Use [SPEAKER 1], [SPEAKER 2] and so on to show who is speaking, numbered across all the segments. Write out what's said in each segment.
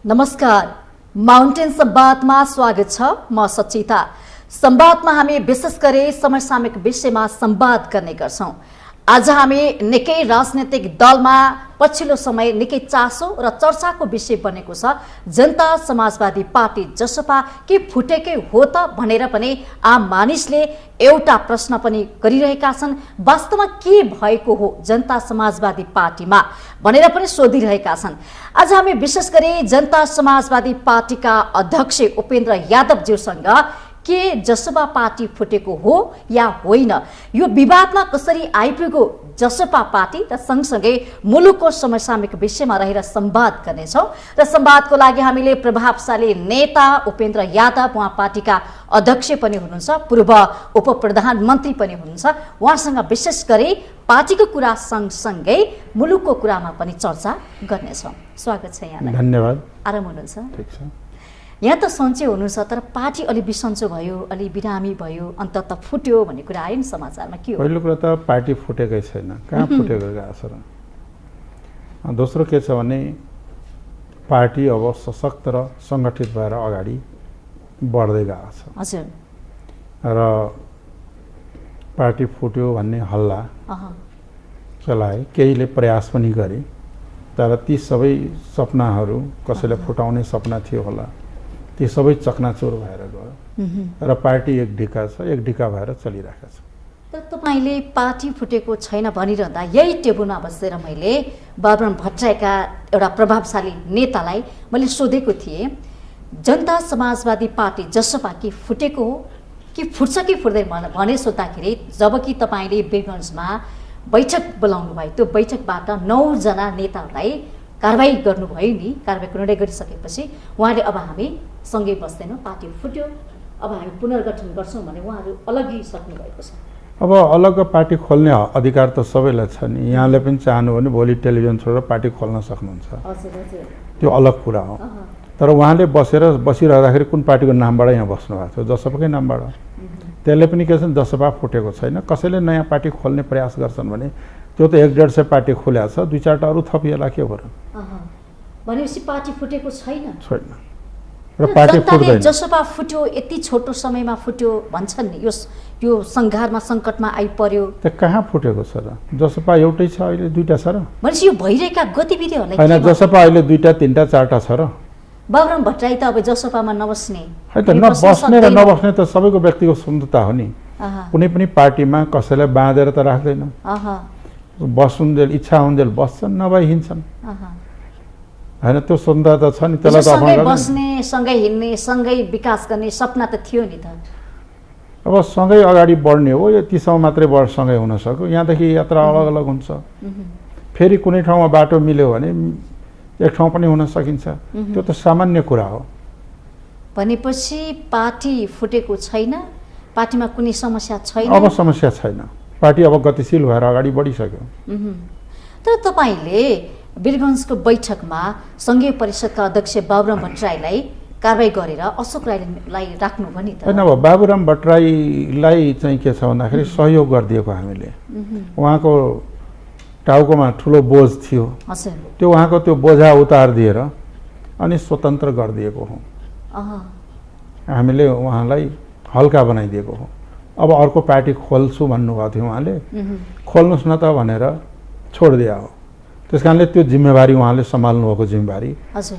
[SPEAKER 1] नमस्कार, माउन्टेन संवादमा स्वागत छ। म सचिता। संवादमा हामी विशेष गरी समसामयिक विषयमा संवाद गर्ने गर्छौं। आज हामी निकै राजनीतिक दलमा पछिल्लो समय निकै चासो र चर्चाको विषय बनेको छ जनता समाजवादी पार्टी जसपा के फुटेकै हो त भनेर पनि आम मानिसले एउटा प्रश्न पनि गरिरहेका छन्। वास्तवमा के भएको हो जनता समाजवादी पार्टीमा भनेर पनि सोधिरहेका छन्। आज हामी विशेष गरी जनता समाजवादी पार्टीका अध्यक्ष उपेन्द्र यादवज्यूसँग के जसपा पार्टी फुटेको हो या होइन, यो विवादमा कसरी आइपुग्यो जसपा पार्टी र सँगसँगै मुलुकको समसामयिक विषयमा रहेर संवाद गर्नेछौँ। र संवादको लागि हामीले प्रभावशाली नेता उपेन्द्र यादव, उहाँ पार्टीका अध्यक्ष पनि हुनुहुन्छ, पूर्व उप प्रधानमन्त्री पनि हुनुहुन्छ, उहाँसँग विशेष गरी पार्टीको कुरा सँगसँगै मुलुकको कुरामा पनि चर्चा गर्नेछौँ। स्वागत छ यहाँलाई।
[SPEAKER 2] धन्यवाद।
[SPEAKER 1] आराम हुनुहुन्छ?
[SPEAKER 2] ठीक छ।
[SPEAKER 1] यहाँ त सन्चै हुनुहुन्छ, तर पार्टी अलि बिसन्चो भयो, अलि बिरामी भयो, अन्तत फुट्यो भन्ने कुरा आयो नि समाचारमा। के हो?
[SPEAKER 2] पहिलो कुरा त पार्टी फुटेकै छैन, कहाँ फुटेको गएको छ र। दोस्रो के छ भने पार्टी अब सशक्त र सङ्गठित भएर अगाडि बढ्दै गएको छ।
[SPEAKER 1] हजुर।
[SPEAKER 2] र पार्टी फुट्यो भन्ने हल्ला चलाए, केहीले प्रयास पनि गरे, तर ती सबै सपनाहरू कसैले फुटाउने सपना थियो होला, ती सबै चकनाचुर भएर गयो र पार्टी एक ढिका छ, एक ढिका भएर चलिरहेको छ।
[SPEAKER 1] तर तपाईँले पार्टी फुटेको छैन भनिरहँदा यही टेबलमा बसेर मैले बाबुराम भट्टराईका एउटा प्रभावशाली नेतालाई मैले सोधेको थिएँ, जनता समाजवादी पार्टी जसपा कि फुटेको हो कि फुट्छ कि फुट्दैन भने सोद्धाखेरि जबकि तपाईँले वीरगन्जमा बैठक बोलाउनु भयो, त्यो बैठकबाट 9 जना नेताहरूलाई कारबाही गर्नुभयो नि। कारबाहीको निर्णय गरिसकेपछि उहाँले अब हामी सँगै बस्दैनौँ, पार्टी फुट्यो, अब हामी पुनर्गठन गर्छौँ भने उहाँहरू अलगिसक्नु भएको छ।
[SPEAKER 2] अब अलग पार्टी खोल्ने अधिकार त सबैलाई छ नि। यहाँले पनि चाहनु भने भोलि टेलिभिजन छोडेर पार्टी खोल्न सक्नुहुन्छ, त्यो अलग कुरा हो। तर उहाँले बसिरहँदाखेरि कुन पार्टीको नामबाट यहाँ बस्नु भएको थियो? जसपाकै नामबाट। त्यसले पनि के छ, जसपा फुटेको छैन। कसैले नयाँ पार्टी खोल्ने प्रयास गर्छन् भने त्यो त 1-1.5 पार्टी खोल्या छ, 2-4टा अरू थपिएला के हो र?
[SPEAKER 1] भनेपछि पार्टी फुटेको छैन।
[SPEAKER 2] छैन र पार्टी फुट्दैन।
[SPEAKER 1] जसपा फुट्यो, यति छोटो समयमा फुट्यो भन्छन् नि, यो सङ्घारमा सङ्कटमा आइपर्यो।
[SPEAKER 2] त कहाँ फुटेको छ र? जसपा एउटै छ, अहिले 2टा छ र?
[SPEAKER 1] भनेपछि यो भइरहेका गतिविधिहरूलाई
[SPEAKER 2] होइन, जसपा अहिले 2टा 3टा 4टा छ र?
[SPEAKER 1] बाबुराम भट्टराई त अब जसपामा नबस्ने,
[SPEAKER 2] है त, नबस्ने र नबस्ने त सबैको व्यक्तिगत स्वतन्त्रता हो नि। कुनै पनि पार्टीमा कसैलाई बाँधेर त राख्दैन। बस्नुन्जेल इच्छा हुन्जेल बस्छन्, नभए हिँड्छन्। होइन, त्यो स्वतन्त्रता छ नि, त्यसलाई त
[SPEAKER 1] सँगै बस्ने, सँगै हिँड्ने, सँगै विकास गर्ने सपना त थियो नि त।
[SPEAKER 2] अब सँगै अगाडि बढ्ने हो, यतिसम्म मात्रै सँगै हुन सक्यो। यहाँदेखि यात्रा अलग अलग हुन्छ। फेरि कुनै ठाउँमा बाटो मिल्यो भने एक ठाउँ पनि हुन सकिन्छ, त्यो त सामान्य कुरा हो।
[SPEAKER 1] भनेपछि पार्टी फुटेको छैन, पार्टीमा कुनै समस्या छैन।
[SPEAKER 2] अब समस्या छैन, पार्टी अब गतिशील भएर अगाडि बढिसक्यो।
[SPEAKER 1] तर तपाईँले वीरगन्जको बैठकमा सङ्घीय परिषदका अध्यक्ष बाबुराम भट्टराईलाई कारबाही गरेर अशोक राईलाई राख्नु भने त
[SPEAKER 2] होइन। अब बाबुराम भट्टराईलाई चाहिँ के छ भन्दाखेरि सहयोग गरिदिएको हामीले। उहाँको टाउकोमा ठुलो बोझ थियो, त्यो उहाँको त्यो बोझा उतारिदिएर अनि स्वतन्त्र गरिदिएको हो। हामीले उहाँलाई हल्का बनाइदिएको हो। अब अर्को पार्टी खोल्छु भन्नुभएको थियो उहाँले, खोल्नुहोस् न त भनेर छोडिदिया हो। त्यस कारणले त्यो जिम्मेवारी उहाँले सम्हाल्नु भएको जिम्मेवारी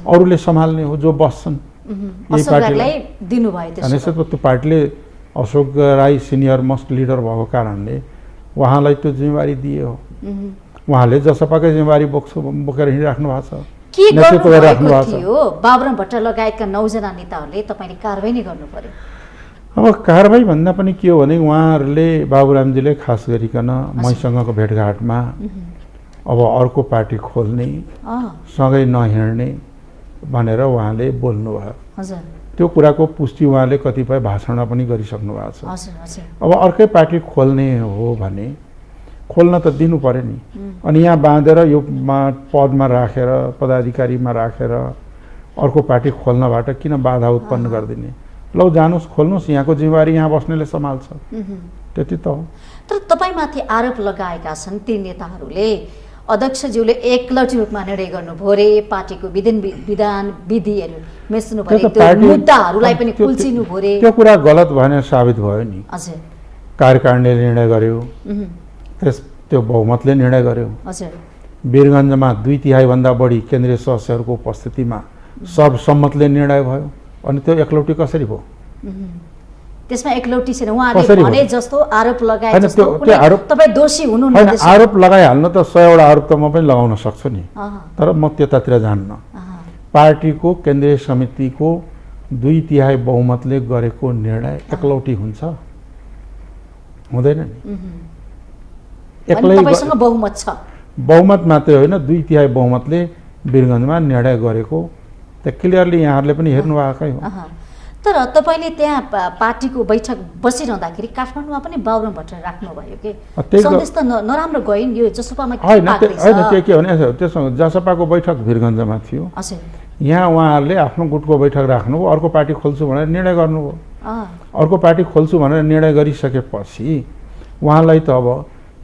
[SPEAKER 2] अरूले सम्हाल्ने हो, जो बस्छन् यही पार्टीलाई
[SPEAKER 1] दिनुभयो।
[SPEAKER 2] त्यो पार्टीले Ashok Rai senior most leader भएको कारणले उहाँलाई त्यो जिम्मेवारी दिए हो। उहाँले जसपाकै जिम्मेवारी बोकेर हिँडिराख्नु भएको छ, नेतृत्व गरिराख्नु भएको छ।
[SPEAKER 1] बाबुराम भट्टराई लगायतका 9 जना नेताहरूले तपाईँले कारबाही नै गर्नु पर्यो।
[SPEAKER 2] अब कारबाही भन्दा पनि के हो भने उहाँहरूले बाबुरामजीले खास गरिकन मैसँगको भेटघाटमा अब अर्को पार्टी खोल्ने, सँगै नहिँड्ने भनेर उहाँले बोल्नुभयो। त्यो कुराको पुष्टि उहाँले कतिपय भाषणमा पनि गरिसक्नु भएको छ। अब अर्कै पार्टी खोल्ने हो भने खोल्न त दिनु पर्यो नि। अनि यहाँ बाँधेर यो पदमा राखेर, पदाधिकारीमा राखेर अर्को पार्टी खोल्नबाट किन बाधा उत्पन्न गरिदिने? लौ जानुहोस्, खोल्नुहोस्, यहाँको जिम्मेवारी यहाँ बस्नेले सम्हाल्छ, त्यति त हो।
[SPEAKER 1] तर तपाईँमाथि आरोप लगाएका छन् ती नेताहरूले अध्यक्षज्यूले एकलौटी रूपमा निर्णय गर्नुभयो रे पार्टीको विधान विधिहरू मेच्नु
[SPEAKER 2] त्यो
[SPEAKER 1] भयो
[SPEAKER 2] त
[SPEAKER 1] त्यो
[SPEAKER 2] पार्टी-
[SPEAKER 1] मुद्दाहरूलाई पनि कुल्चिनु भयो रे
[SPEAKER 2] त्यो कुरा गलत भनेर साबित भयो नि।
[SPEAKER 1] हजुर
[SPEAKER 2] कार्यकारिणीले निर्णय गर्यो, त्यो बहुमतले निर्णय गर्यो।
[SPEAKER 1] हजुर
[SPEAKER 2] वीरगञ्जमा 2/3 भन्दा बढी केन्द्रीय सदस्यहरूको उपस्थितिमा सर्वसम्मतले निर्णय भयो। अनि त्यो एकलौटी कसरी भयो?
[SPEAKER 1] त्यसमा एकलौटी छैन। उहाँले
[SPEAKER 2] कसरी
[SPEAKER 1] भने
[SPEAKER 2] भयो?
[SPEAKER 1] जस्तो आरोप लगाए
[SPEAKER 2] हैन,
[SPEAKER 1] जस्तो
[SPEAKER 2] त्यो
[SPEAKER 1] कुनै
[SPEAKER 2] आरोप-
[SPEAKER 1] तपाईँ दोषी हुनुहुन्न
[SPEAKER 2] होइन,
[SPEAKER 1] त्यसमा।
[SPEAKER 2] आरोप लगाइहाल्नु त 100 वटा आरोप त म पनि लगाउन सक्छु नि,
[SPEAKER 1] अहँ,
[SPEAKER 2] तर म त्यतातिर जान्न।
[SPEAKER 1] अहँ,
[SPEAKER 2] पार्टीको केन्द्रीय समितिको 2/3 बहुमतले गरेको निर्णय एकलौटी हुन्छ? हुँदैन नि।
[SPEAKER 1] अनि
[SPEAKER 2] एक्लै
[SPEAKER 1] तपाईसँग बहुमत छ।
[SPEAKER 2] बहुमत मात्रै होइन, 2/3 बहुमतले वीरगञ्जमा निर्णय गरेको त क्लियरली यहाँहरूले पनि हेर्नु भएकै हो।
[SPEAKER 1] अहँ। तर तपाईँले त्यहाँ पार्टीको बैठक बसिरहँदाखेरि काठमाडौँमा पनि बाबुराम भट्टराई राख्नुभयो कि
[SPEAKER 2] त्यही
[SPEAKER 1] सन्देश त नराम्रो गयो नि। यो जसपामा के
[SPEAKER 2] होइन
[SPEAKER 1] पाक्दैछ?
[SPEAKER 2] होइन, त्यो के भने त्यसमा जसपाको बैठक वीरगञ्जमा थियो।
[SPEAKER 1] हजुर
[SPEAKER 2] यहाँ उहाँहरूले आफ्नो गुटको बैठक राख्नुभयो, अर्को पार्टी खोल्छु भनेर निर्णय गर्नुभयो।
[SPEAKER 1] अँ,
[SPEAKER 2] अर्को पार्टी खोल्छु भनेर निर्णय गरिसकेपछि उहाँलाई त अब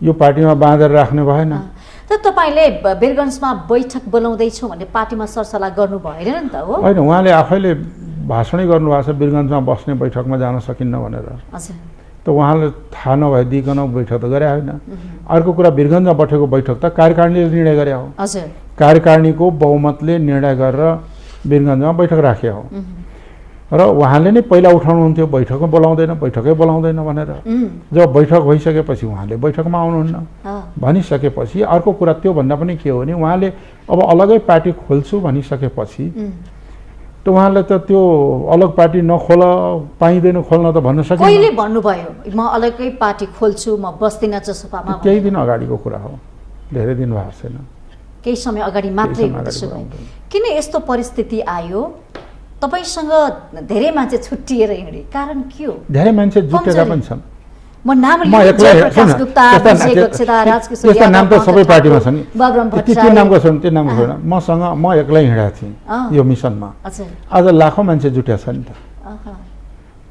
[SPEAKER 2] यो पार्टीमा बाँधेर राख्ने भएन।
[SPEAKER 1] तर तपाईँले वीरगञ्जमा बैठक बोलाउँदैछु भन्ने पार्टीमा सरसल्लाह गर्नु भएन नि त हो?
[SPEAKER 2] होइन, उहाँले आफैले भाषणै गर्नुभएको छ वीरगञ्जमा बस्ने बैठकमा जान सकिन्न भनेर।
[SPEAKER 1] हजुर
[SPEAKER 2] त उहाँले थाहा नभइदिकन बैठक त गरे होइन। अर्को कुरा, वीरगञ्जमा बसेको बैठक त कार्यकारिणीले निर्णय गरे हो।
[SPEAKER 1] हजुर
[SPEAKER 2] कार्यकारिणीको बहुमतले निर्णय गरेर वीरगञ्जमा बैठक राखे हो। र उहाँले नै पहिला उठाउनुहुन्थ्यो बैठकमा बोलाउँदैन, बैठकै बोलाउँदैन भनेर। जब बैठक भइसकेपछि उहाँले बैठकमा आउनुहुन्न भनिसकेपछि अर्को कुरा त्योभन्दा पनि के हो भने उहाँले अब अलगै पार्टी खोल्छु भनिसकेपछि त उहाँले त त्यो अलग पार्टी नखोल पाइँदैन खोल्न त भन्न
[SPEAKER 1] कहिले
[SPEAKER 2] सकिँदैन।
[SPEAKER 1] भन्नुभयो म अलग्गै पार्टी खोल्छु, म बस्दिनँ जसपामा?
[SPEAKER 2] केही दिन अगाडिको कुरा हो, धेरै दिन भएको छैन।
[SPEAKER 1] केही समय अगाडि मात्रै
[SPEAKER 2] समय
[SPEAKER 1] हो।
[SPEAKER 2] अगाडि
[SPEAKER 1] त्यसो भए
[SPEAKER 2] बोलाउँदैन।
[SPEAKER 1] किन यस्तो परिस्थिति आयो? तपाईँसँग धेरै मान्छे छुट्टिएर हिँडे, कारण के हो?
[SPEAKER 2] धेरै मान्छे जुटेका
[SPEAKER 1] कमजोरी।
[SPEAKER 2] पनि छन्।
[SPEAKER 1] म नाम
[SPEAKER 2] म
[SPEAKER 1] लिन्छु,
[SPEAKER 2] एक्लै
[SPEAKER 1] जयप्रकाश
[SPEAKER 2] सुन,
[SPEAKER 1] गुप्ता, विजय गच्छेदार, राजकिशोर
[SPEAKER 2] त्यस्ता नाम त
[SPEAKER 1] यादव,
[SPEAKER 2] सबै
[SPEAKER 1] महन्त
[SPEAKER 2] पार्टीमा
[SPEAKER 1] ठाकुर,
[SPEAKER 2] छन्।
[SPEAKER 1] बाबुराम
[SPEAKER 2] त्यो
[SPEAKER 1] भट्टराई।
[SPEAKER 2] नामको छैन, त्यो नामको छैन। मसँग म एक्लै हिँडेको थिएँ यो मिसनमा।
[SPEAKER 1] हजुर
[SPEAKER 2] आज लाखौँ मान्छे जुटेका छ नि त।
[SPEAKER 1] अहँ,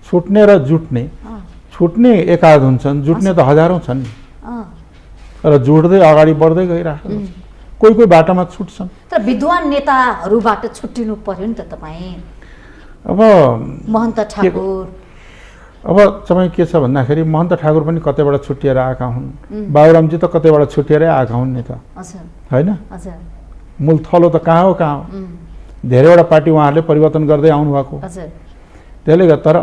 [SPEAKER 2] छुट्ने र जुट्ने,
[SPEAKER 1] अँ,
[SPEAKER 2] छुट्ने एकाध हुन्छन्, जुट्ने त हजारौँ छन् नि।
[SPEAKER 1] अँ।
[SPEAKER 2] र जुट्दै अगाडि बढ्दै गइरहेको छ। कोही कोही बाटोमा छुट्छन्।
[SPEAKER 1] तर विद्वान नेताहरूबाट छुट्टिनु पर्यो नि त तपाईँ।
[SPEAKER 2] अब
[SPEAKER 1] महन्त ठाकुर,
[SPEAKER 2] अब तपाईँ के छ भन्दाखेरि महन्त ठाकुर पनि कतैबाट छुट्टिएर आएका हुन्, बाबुरामजी त कतैबाट छुट्टिएरै आएका हुन् नि त,
[SPEAKER 1] हजुर
[SPEAKER 2] होइन?
[SPEAKER 1] हजुर
[SPEAKER 2] मूल थलो त कहाँ हो कहाँ हो। धेरैवटा पार्टी उहाँहरूले परिवर्तन गर्दै आउनुभएको।
[SPEAKER 1] हजुर
[SPEAKER 2] त्यसले गर्दा तर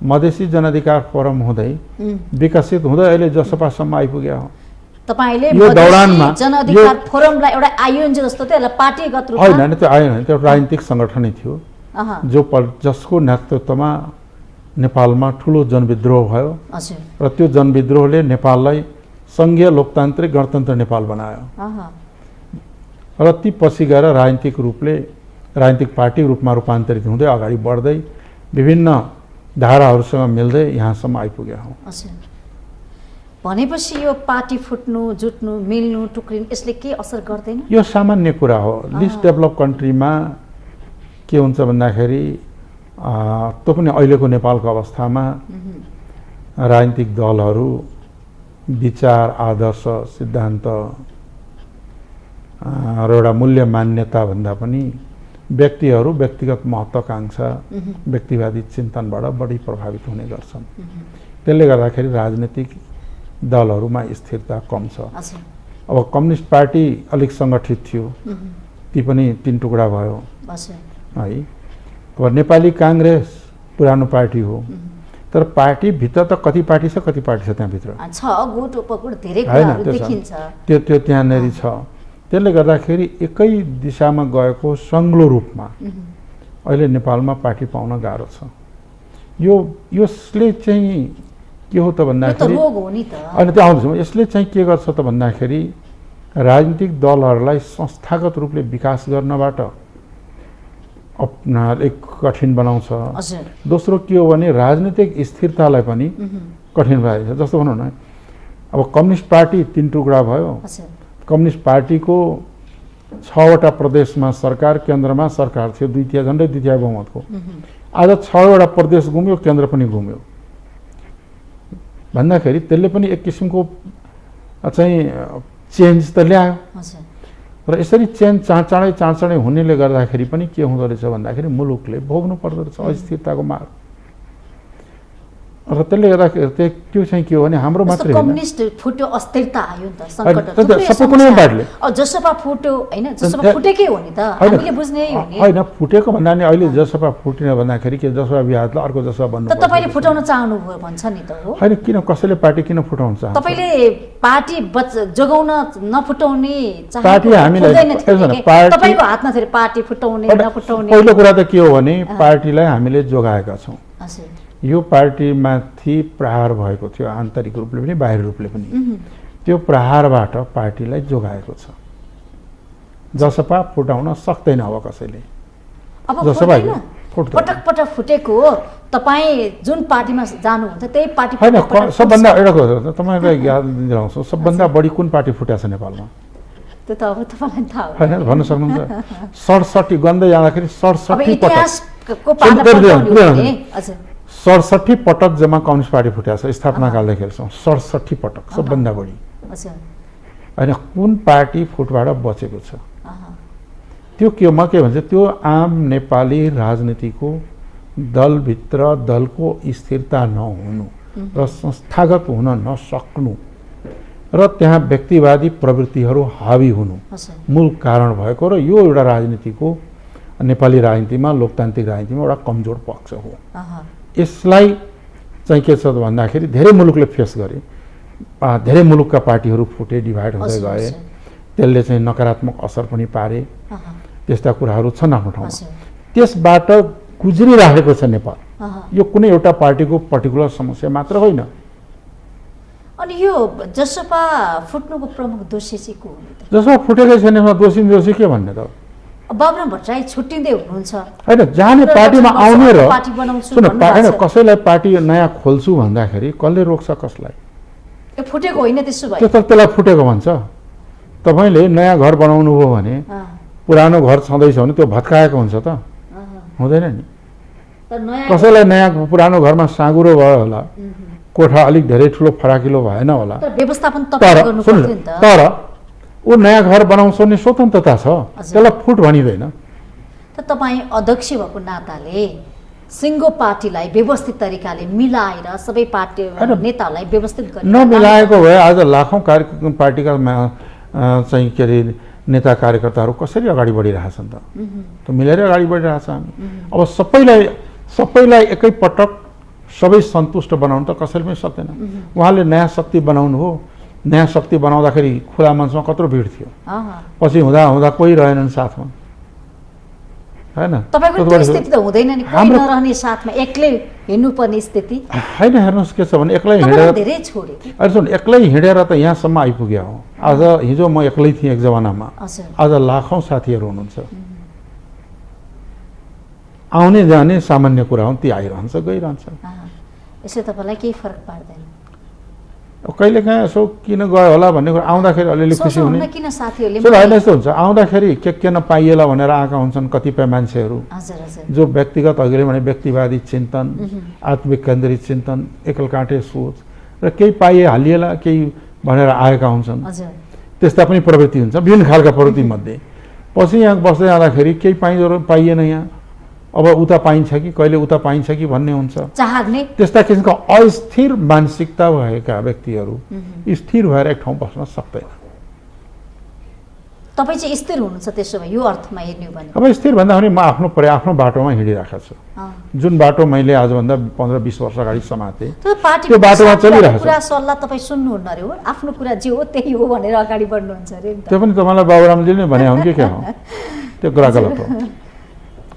[SPEAKER 2] मधेसी जनअधिकार फोरम हुँदै विकसित हुँदै अहिले जसपासम्म आइपुग्यो हो।
[SPEAKER 1] तपाईँले
[SPEAKER 2] यो दौरानमा
[SPEAKER 1] मधेसी जनअधिकार फोरमलाई एउटा आयोजन जस्तो थियो, यसलाई पार्टीगत रूपमा
[SPEAKER 2] होइन, त्यो आएन, त्यो राजनीतिक सङ्गठनै थियो
[SPEAKER 1] अहँ,
[SPEAKER 2] जसको नेतृत्वमा नेपालमा ठुलो जनविद्रोह भयो
[SPEAKER 1] हजुर
[SPEAKER 2] र त्यो जनविद्रोहले नेपाललाई सङ्घीय लोकतान्त्रिक गणतन्त्र नेपाल बनायो।
[SPEAKER 1] अहँ,
[SPEAKER 2] र ती पछि गएर राजनीतिक पार्टी रूपमा रूपान्तरित हुँदै अगाडि बढ्दै विभिन्न धाराहरूसँग मिल्दै यहाँसम्म आइपुग्यो हो।
[SPEAKER 1] हजुर। भनेपछि यो पार्टी फुट्नु, जुट्नु, मिल्नु, टुक्रिनु यसले के असर गर्दैन?
[SPEAKER 2] यो सामान्य कुरा हो। लिस्ट डेभलप कन्ट्रीमा के हुन्छ भन्दाखेरि त्यो पनि अहिलेको नेपालको अवस्थामा राजनीतिक दलहरू विचार, आदर्श, सिद्धान्त र एउटा मूल्य मान्यता भन्दा पनि व्यक्तिहरू व्यक्तिगत महत्त्वाकांक्षा, व्यक्तिवादी चिन्तनबाट बढी प्रभावित हुने गर्छन्। त्यसले गर्दाखेरि राजनीतिक दलहरूमा स्थिरता कम छ।
[SPEAKER 1] हजुर
[SPEAKER 2] अब कम्युनिस्ट पार्टी अलिक सङ्गठित थियो, ती पनि 3 टुक्रा भयो
[SPEAKER 1] हजुर
[SPEAKER 2] है। अब नेपाली काङ्ग्रेस पुरानो पार्टी हो, तर पार्टीभित्र त कति पार्टी छ त्यहाँभित्र,
[SPEAKER 1] छ गुट उपगुट धेरै
[SPEAKER 2] होइन?
[SPEAKER 1] कुराहरू
[SPEAKER 2] त्यो छ,
[SPEAKER 1] देखिन्छ।
[SPEAKER 2] त्यो त्यहाँनिर छ। त्यसले गर्दाखेरि एकै दिशामा गएको सङ्ग्लो रूपमा अहिले नेपालमा पार्टी पाउन गाह्रो छ। यसले चाहिँ के हो त
[SPEAKER 1] यो त
[SPEAKER 2] भन्दाखेरि
[SPEAKER 1] रोग हो नि त।
[SPEAKER 2] अहिले त्यो आउँदैछ। यसले चाहिँ के गर्छ त भन्दाखेरि राजनीतिक दलहरूलाई संस्थागत रूपले विकास गर्नबाट अलिक कठिन बनाउँछ।
[SPEAKER 1] हजुर
[SPEAKER 2] दोस्रो के हो भने राजनीतिक स्थिरतालाई पनि कठिन भएको छ। जस्तो भनौँ न, अब कम्युनिस्ट पार्टी 3 टुक्रा भयो।
[SPEAKER 1] हजुर
[SPEAKER 2] कम्युनिस्ट पार्टीको 6 वटा प्रदेशमा सरकार, केन्द्रमा सरकार थियो, झन्डै 2/3 बहुमतको। आज 6 वटा प्रदेश गुम्यो, केन्द्र पनि गुम्यो भन्दाखेरि त्यसले पनि एक किसिमको चाहिँ चेन्ज त ल्यायो।
[SPEAKER 1] हजुर
[SPEAKER 2] र यसरी चेन्ज चाँडै हुनेले गर्दाखेरि पनि के हुँदो रहेछ भन्दाखेरि मुलुकले भोग्नु पर्दो रहेछ अस्थिरताको मार। र त्यसले गर्दाखेरि त्यो चाहिँ के हो भने हाम्रो मात्रै
[SPEAKER 1] कम्युनिस्ट फुट्यो अस्थिरता आयो नि त संकट
[SPEAKER 2] सबै कुनै पार्टीले
[SPEAKER 1] जसपा फुट्यो हैन जसपा फुटेकै हो नि त हामीले बुझ्नै हो नि
[SPEAKER 2] हैन फुटेको भन्दा नि अहिले जसपा फुटिन भन्दाखेरि के जसपा विवादले अर्को जसपा बन्नु
[SPEAKER 1] त तपाईले फुटाउन चाहनु भयो भन्छ नि त हो
[SPEAKER 2] हैन किन कसैले पार्टी किन फुटाउन चाहन्छ
[SPEAKER 1] तपाईले पार्टी जोगाउन नफुटाउने चाहे
[SPEAKER 2] पार्टी हामीलाई
[SPEAKER 1] तपाईको हातमा थियो पार्टी फुटाउने नफुटाउने
[SPEAKER 2] पहिलो कुरा त के हो भने पार्टीलाई हामीले जोगाएका छौं
[SPEAKER 1] हजुर
[SPEAKER 2] यो पार्टीमाथि प्रहार भएको थियो आन्तरिक रूपले पनि बाहिर रूपले पनि त्यो प्रहारबाट पार्टीलाई जोगाएको छ जसपा फुटाउन सक्दैन अब कसैले
[SPEAKER 1] अब जसपा पटक पटक फुटेको हो तपाई जुन पार्टीमा जानुहुन्छ त्यही पार्टी
[SPEAKER 2] हैन सबभन्दा एउटा कुरा तपाईलाई याद दिलाउँछु सबभन्दा बढी कुन पार्टी फुट्या छ नेपालमा
[SPEAKER 1] त्यो त अब तपाईलाई थाहा
[SPEAKER 2] हैन भन्न सक्नुहुन्छ 67 गन्दै जाँदाखेरि 67 पटक
[SPEAKER 1] इतिहासको पाला पल्टाउने हजुर
[SPEAKER 2] 67 पटक जम्मा कम्युनिस्ट पार्टी फुटेको छ स्थापना कालदेखि 67 पटक सबभन्दा बढी हैन कुन पार्टी फुटबाट बचेको छ त्यो केमा के भन्छ त्यो आम नेपाली राजनीतिको दलभित्र दलको स्थिरता नहुनु र संस्थागत हुन नसक्नु र त्यहाँ व्यक्तिवादी प्रवृत्तिहरू हावी हुनु मूल कारण भएको र यो एउटा राजनीतिको नेपाली राजनीतिमा लोकतान्त्रिक राजनीतिमा एउटा कमजोर पक्ष हो यसलाई चाहिँ के छ भन्दाखेरि धेरै मुलुकले फेस गरे धेरै मुलुकका पार्टीहरू फुटे डिभाइड हुँदै गए त्यसले चाहिँ नकारात्मक असर पनि पारे त्यस्ता कुराहरू छन् आफ्नो ठाउँमा त्यसबाट गुज्रिरहेको छ नेपाल यो कुनै एउटा पार्टीको पर्टिकुलर समस्या मात्र होइन
[SPEAKER 1] अनि यो जसपा फुट्नुको प्रमुख दोषी चाहिँ को हो
[SPEAKER 2] जसपा फुटेकै छैन दोषी के भन्ने त
[SPEAKER 1] बाबुराम भट्टराई छुट्टिँदै हुनुहुन्छ
[SPEAKER 2] हैन जाने पार्टीमा आउने र सुन हैन कसैलाई पार्टी नयाँ खोल्छु भन्दाखेरि कसले रोक्छ कसलाई
[SPEAKER 1] ए फुटेको होइन त्यसो भए
[SPEAKER 2] त्यसलाई फुटेको भन्छ तपाईले नयाँ घर बनाउनु हो भने पुरानो घर छँदैछ भने त्यो भत्काएको हुन्छ त हुँदैन नि कसैलाई नयाँ पुरानो घरमा साँगुरो भयो होला कोठा अलिक धेरै ठुलो फराकिलो भएन होला
[SPEAKER 1] व्यवस्थापन तपाईले गर्नु पर्छ नि त
[SPEAKER 2] तर ऊ नयाँ घर बनाउँछ स्वतन्त्रता छ त्यसलाई फुट भनिदैन
[SPEAKER 1] त तपाई अध्यक्ष भएको नाताले सिङ्गो पार्टीलाई व्यवस्थित तरिकाले मिलाएर सबै पार्टी नेतालाई व्यवस्थित गरेर
[SPEAKER 2] नमिलाएको भए आज लाखौं पार्टीका चाहिँ के अरे नेता कार्यकर्ताहरू कसरी अगाडि बढिरहेछन् त मिलेर अगाडि बढिरहेछ हामी अब सबैलाई एकै पटक सबै सन्तुष्ट बनाउन त कसैले पनि सक्दैन उहाँले नयाँ शक्ति बनाउनु हो नयाँ शक्ति बनाउँदाखेरि खुला मञ्चमा कत्रो भिड थियो पछि हुँदा कोही रहेनन् साथमा हैन
[SPEAKER 1] तपाईको स्थिति त हुँदैन नि कोही नरहने साथमा एक्लै हिँड्नुपर्ने स्थिति
[SPEAKER 2] हैन हेर्नुस् के छ भने एक्लै हिँडेर
[SPEAKER 1] धेरै छोडे
[SPEAKER 2] अरे सुन एक्लै हिँडेर त यहाँसम्म आइपुग्यो हो आज हिजो म एक्लै थिएँ एक जमानामा आज लाखौं साथीहरू हुनुहुन्छ आउने जाने सामान्य कुरा हो ती आइरहन्छ गइरहन्छ
[SPEAKER 1] यसले तपाईलाई केही फरक पार्दैन
[SPEAKER 2] कहिले काहीँ यसो किन गयो होला भन्ने कुरा आउँदाखेरि अलिअलि खुसी हुने
[SPEAKER 1] किन साथीहरूले
[SPEAKER 2] होइन यस्तो हुन्छ आउँदाखेरि के न पाइएला भनेर आएका हुन्छन् कतिपय मान्छेहरू जो व्यक्तिगत अघिले भने व्यक्तिवादी चिन्तन आत्मकेन्द्रित चिन्तन एकलकाटे सोच र केही पाइए हालिएला केही भनेर आएका हुन्छन् त्यस्ता पनि प्रवृत्ति हुन्छ विभिन्न खालका प्रवृत्ति मध्ये पछि यहाँ बस्दै जाँदाखेरि केही पाइएन यहाँ अब उता पाइन्छ कि कहिले उता पाइन्छ कि भन्ने हुन्छ
[SPEAKER 1] चाहने
[SPEAKER 2] त्यस्ता किसिमका अस्थिर मानसिकता भएका व्यक्तिहरू स्थिर भएर एक ठाउँ बस्न सक्दैन
[SPEAKER 1] तपाई चाहिँ स्थिर हुनुहुन्छ त्यसो भए यो अर्थमा हेर्नु भने
[SPEAKER 2] अब स्थिर भन्दा पनि म आफ्नो बाटोमा हिँडिरहेको छु जुन बाटो मैले आजभन्दा 15-20 वर्ष अगाडि समाते
[SPEAKER 1] त्यो
[SPEAKER 2] बाटोमा चलिरहेको छ
[SPEAKER 1] कुरा सल्लाह तपाई सुन्नुहुन्न रे हो आफ्नो कुरा जे हो त्यही हो भनेर अगाडि बढ्नुहुन्छ रे
[SPEAKER 2] त्यो पनि तपाईलाई बाबुरामजीले नै भने हुन् के हो त्यो कुरा गलत हो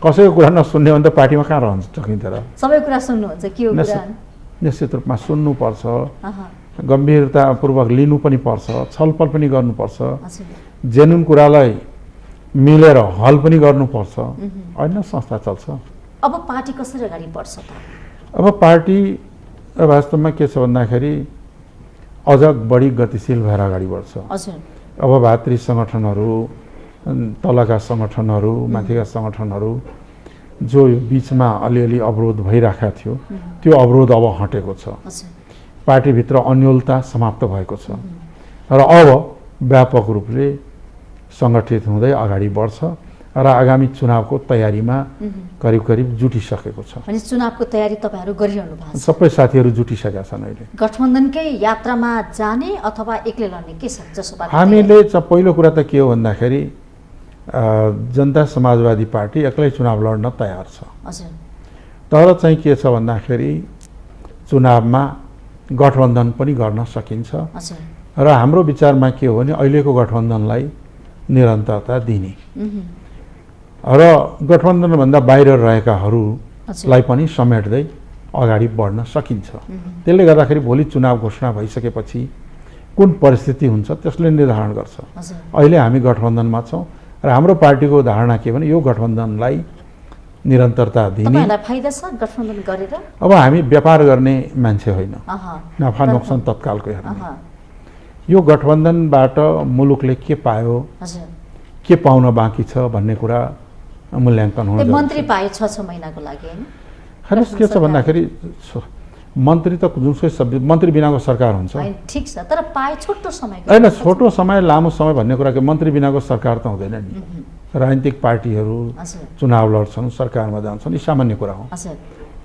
[SPEAKER 2] कसैको कुरा नसुन्ने भने त पार्टीमा कहाँ रहन्छ सकिन्छ र सबै
[SPEAKER 1] कुरा सुन्नुहुन्छ के हो कुरा
[SPEAKER 2] निश्चित रूपमा सुन्नुपर्छ गम्भीरतापूर्वक लिनु पनि पर्छ छलफल पनि गर्नुपर्छ जेनुन कुरालाई मिलेर हल पनि गर्नुपर्छ हैन संस्था चल्छ
[SPEAKER 1] अब पार्टी कसरी अगाडि बढ्छ त
[SPEAKER 2] अब पार्टी वास्तवमा के छ भन्दाखेरि अझ बढी गतिशील भएर अगाडि बढ्छ अब भातृ संगठनहरू तलका संगठनहरू माथिका संगठनहरू जो बीचमा अलिअलि अवरोध भइराखेको थियो त्यो अवरोध अब हटेको छ पार्टीभित्र अन्योलता समाप्त भएको छ र अब व्यापक रूपले सङ्गठित हुँदै अगाडि बढ्छ र आगामी चुनावको तयारीमा करिब करिब जुटिसकेको छ।
[SPEAKER 1] भने चुनावको तयारी तपाईहरु गरिरहनु भएको छ?
[SPEAKER 2] सबै साथीहरू जुटिसकेका छन् अहिले।
[SPEAKER 1] गठबन्धनकै यात्रामा जाने अथवा एक्लै लड्ने के छ जसो बात?
[SPEAKER 2] हामीले पहिलो कुरा त के हो भन्दाखेरि जनता समाजवादी पार्टी एक्लै चुनाव लड्न तयार छ।
[SPEAKER 1] हजुर।
[SPEAKER 2] तर चाहिँ के छ भन्दाखेरि चुनावमा गठबन्धन पनि गर्न सकिन्छ।
[SPEAKER 1] हजुर।
[SPEAKER 2] र हाम्रो विचारमा के हो भने अहिलेको गठबन्धनलाई निरन्तरता दिने र गठबन्धनभन्दा बाहिर रहेकाहरूलाई पनि समेट्दै अगाडि बढ्न सकिन्छ। त्यसले गर्दाखेरि भोलि चुनाव घोषणा भइसकेपछि कुन परिस्थिति हुन्छ त्यसले निर्धारण गर्छ। अहिले हामी गठबन्धनमा छौँ र हाम्रो पार्टीको धारणा के भने यो गठबन्धनलाई निरन्तरता दिने।
[SPEAKER 1] तपाईहरुलाई फाइदा छ गठबन्धन गरेर?
[SPEAKER 2] अब हामी व्यापार गर्ने मान्छे होइन, नाफा नोक्सान तत्कालको हेर्ने। यो गठबन्धनबाट मुलुकले के पायो, के पाउन बाँकी छ भन्ने कुरा मूल्याङ्कन हुनु।
[SPEAKER 1] मन्त्री पाए 6 महिनाको लागि हैन?
[SPEAKER 2] खास के छ भन्दाखेरि मन्त्री त जुनसुकै मन्त्री बिनाको सरकार हुन्छ।
[SPEAKER 1] ठिक छ, तर पाए छोटो समय
[SPEAKER 2] होइन, छोटो समय लामो समय भन्ने कुरा के मन्त्री बिनाको सरकार त हुँदैन नि। राजनीतिक पार्टीहरू चुनाव लड्छन्, सरकारमा जान्छन्, यी सामान्य कुरा हो।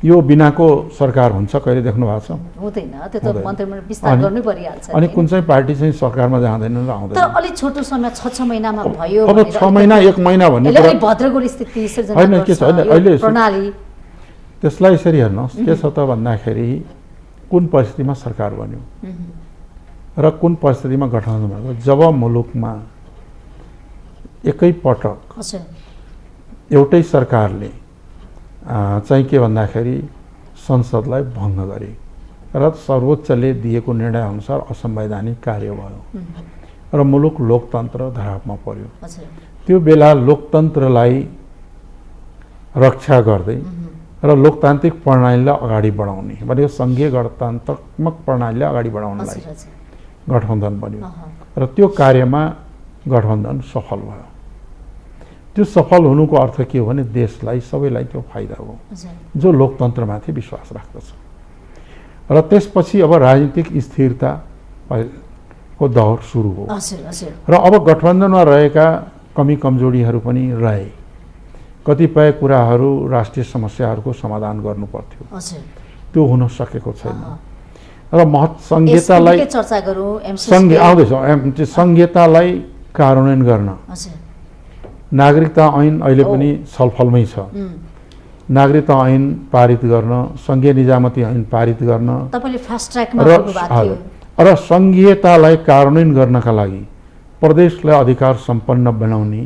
[SPEAKER 2] यो बिनाको सरकार हुन्छ कहिले देख्नु भएको छ?
[SPEAKER 1] हुँदैन, त्यो त मन्त्रीमण्डल विस्तार गर्नै परिहाल्छ।
[SPEAKER 2] अनि कुन चाहिँ पार्टी चाहिँ सरकारमा जाँदैन र आउँदैन।
[SPEAKER 1] तर अलि छोटो समय 6 महिनामा भयो
[SPEAKER 2] अब 6 महिना 1 महिना भन्ने
[SPEAKER 1] कुरा भद्रगोल स्थिति सिर्जना
[SPEAKER 2] होइन। के छ अहिले
[SPEAKER 1] प्रणाली
[SPEAKER 2] त्यसलाई यसरी हेर्नुहोस्, के छ त भन्दाखेरि कुन परिस्थितिमा सरकार बन्यो र कुन परिस्थितिमा गठबन्धन भएको। जब मुलुकमा एकै पटक एउटै सरकारले चाहिँ के भन्दाखेरि संसदलाई भङ्ग गरे र सर्वोच्चले दिएको निर्णय अनुसार असंवैधानिक कार्य भयो र मुलुक लोकतन्त्र धरापमा पर्यो। त्यो बेला लोकतन्त्रलाई रक्षा गर्दै र लोकतान्त्रिक प्रणालीलाई अगाडि बढाउने भनेको सङ्घीय गणतन्त्रात्मक प्रणालीलाई अगाडि बढाउनलाई गठबन्धन बन्यो र त्यो कार्यमा गठबन्धन सफल भयो। त्यो सफल हुनुको अर्थ के हो भने देशलाई सबैलाई त्यो फाइदा हो जो लोकतन्त्रमाथि विश्वास राख्दछ। र त्यसपछि अब राजनीतिक स्थिरताको दौर सुरु हो र अब गठबन्धनमा रहेका कमी कमजोरीहरू पनि रहे। कतिपय कुराहरू राष्ट्रिय समस्याहरूको समाधान गर्नु पर्थ्यो, त्यो हुन सकेको छैन र संहितालाई संहितालाई कार्यान्वयन गर्न नागरिकता ऐन अहिले पनि छलफलमै छ। नागरिकता ऐन पारित गर्न, संघीय निजामती ऐन पारित गर्न र संघीयतालाई कार्यान्वयन गर्नका लागि प्रदेशलाई अधिकार सम्पन्न बनाउने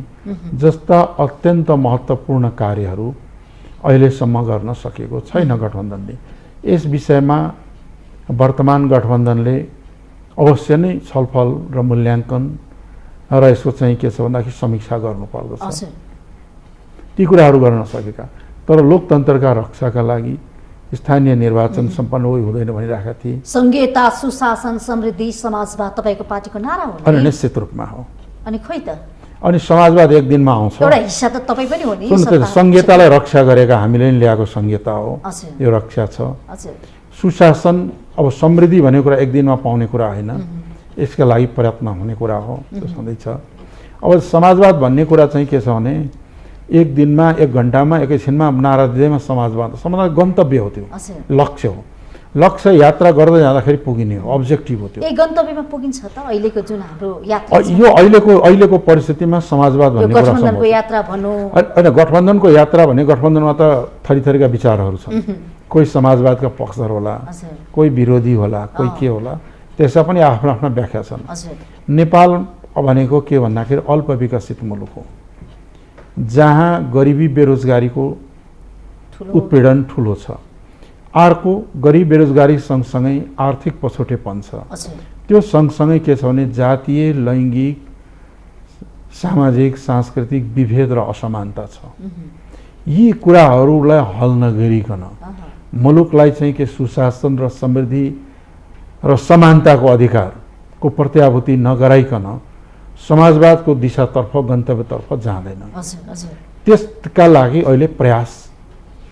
[SPEAKER 2] जस्ता अत्यन्त महत्त्वपूर्ण कार्यहरू अहिलेसम्म गर्न सकेको छैन गठबन्धनले। यस विषयमा वर्तमान गठबन्धनले अवश्य नै छलफल र मूल्याङ्कन र यसको चाहिँ के छ भन्दाखेरि समीक्षा गर्नुपर्दछ। ती कुराहरू गर्न सकेका, तर लोकतन्त्रका रक्षाका लागि स्थानीय निर्वाचन सम्पन्न हुँदैन भनिरहेका थिए।
[SPEAKER 1] संघीयता, सुशासन, समृद्धि, समाजवाद तपाईको पार्टीको नारा हो?
[SPEAKER 2] अनि निश्चित रूपमा हो।
[SPEAKER 1] अनि खोइ त
[SPEAKER 2] अनि समाजवाद एक दिनमा आउँछ।
[SPEAKER 1] एउटा हिस्सा त तपाई पनि हो नि।
[SPEAKER 2] संघीयतालाई रक्षा गरेका हामीले नै ल्याएको संघीयता हो, यो रक्षा छ। सुशासन, अब समृद्धि भन्ने कुरा एक दिनमा पाउने कुरा होइन, यसका लागि प्रयत्न हुने कुरा हो, त्यो सधैँ छ। अब समाजवाद भन्ने कुरा चाहिँ के छ भने एक दिनमा, एक घन्टामा, एकैछिनमा नारा दिँदैमा समाजवाद गन्तव्य हो, त्यो लक्ष्य हो। लक्ष्य यात्रा गर्दै जाँदाखेरि पुगिने हो, अब्जेक्टिभ हो त्यो।
[SPEAKER 1] ए गन्तव्यमा पुगिन्छ त अहिलेको जुन हाम्रो यात्रा
[SPEAKER 2] यो अहिलेको परिस्थितिमा समाजवाद भन्ने कुरा
[SPEAKER 1] गठबन्धनको यात्रा भनौँ
[SPEAKER 2] होइन। गठबन्धनको यात्रा भने गठबन्धनमा त थरीथरीका विचारहरू छन्। कोही समाजवादका पक्षधर होला, कोही विरोधी होला, कोही के होला, त्यसमा पनि आफ्ना आफ्ना व्याख्या छन्। नेपाल भनेको के भन्दाखेरि अल्पविकसित मुलुक हो जहाँ गरिबी बेरोजगारीको उत्पीडन ठुलो छ। अर्को गरिब बेरोजगारी सँगसँगै आर्थिक पछौटेपन छ। त्यो सँगसँगै के छ भने जातीय, लैङ्गिक, सामाजिक, सांस्कृतिक विभेद र असमानता छ। यी कुराहरूलाई हल नगरिकन मुलुकलाई चाहिँ के सुशासन र समृद्धि र समानताको अधिकारको प्रत्याभूति नगराइकन समाजवादको दिशातर्फ, गन्तव्यतर्फ जाँदैन। त्यसका लागि अहिले प्रयास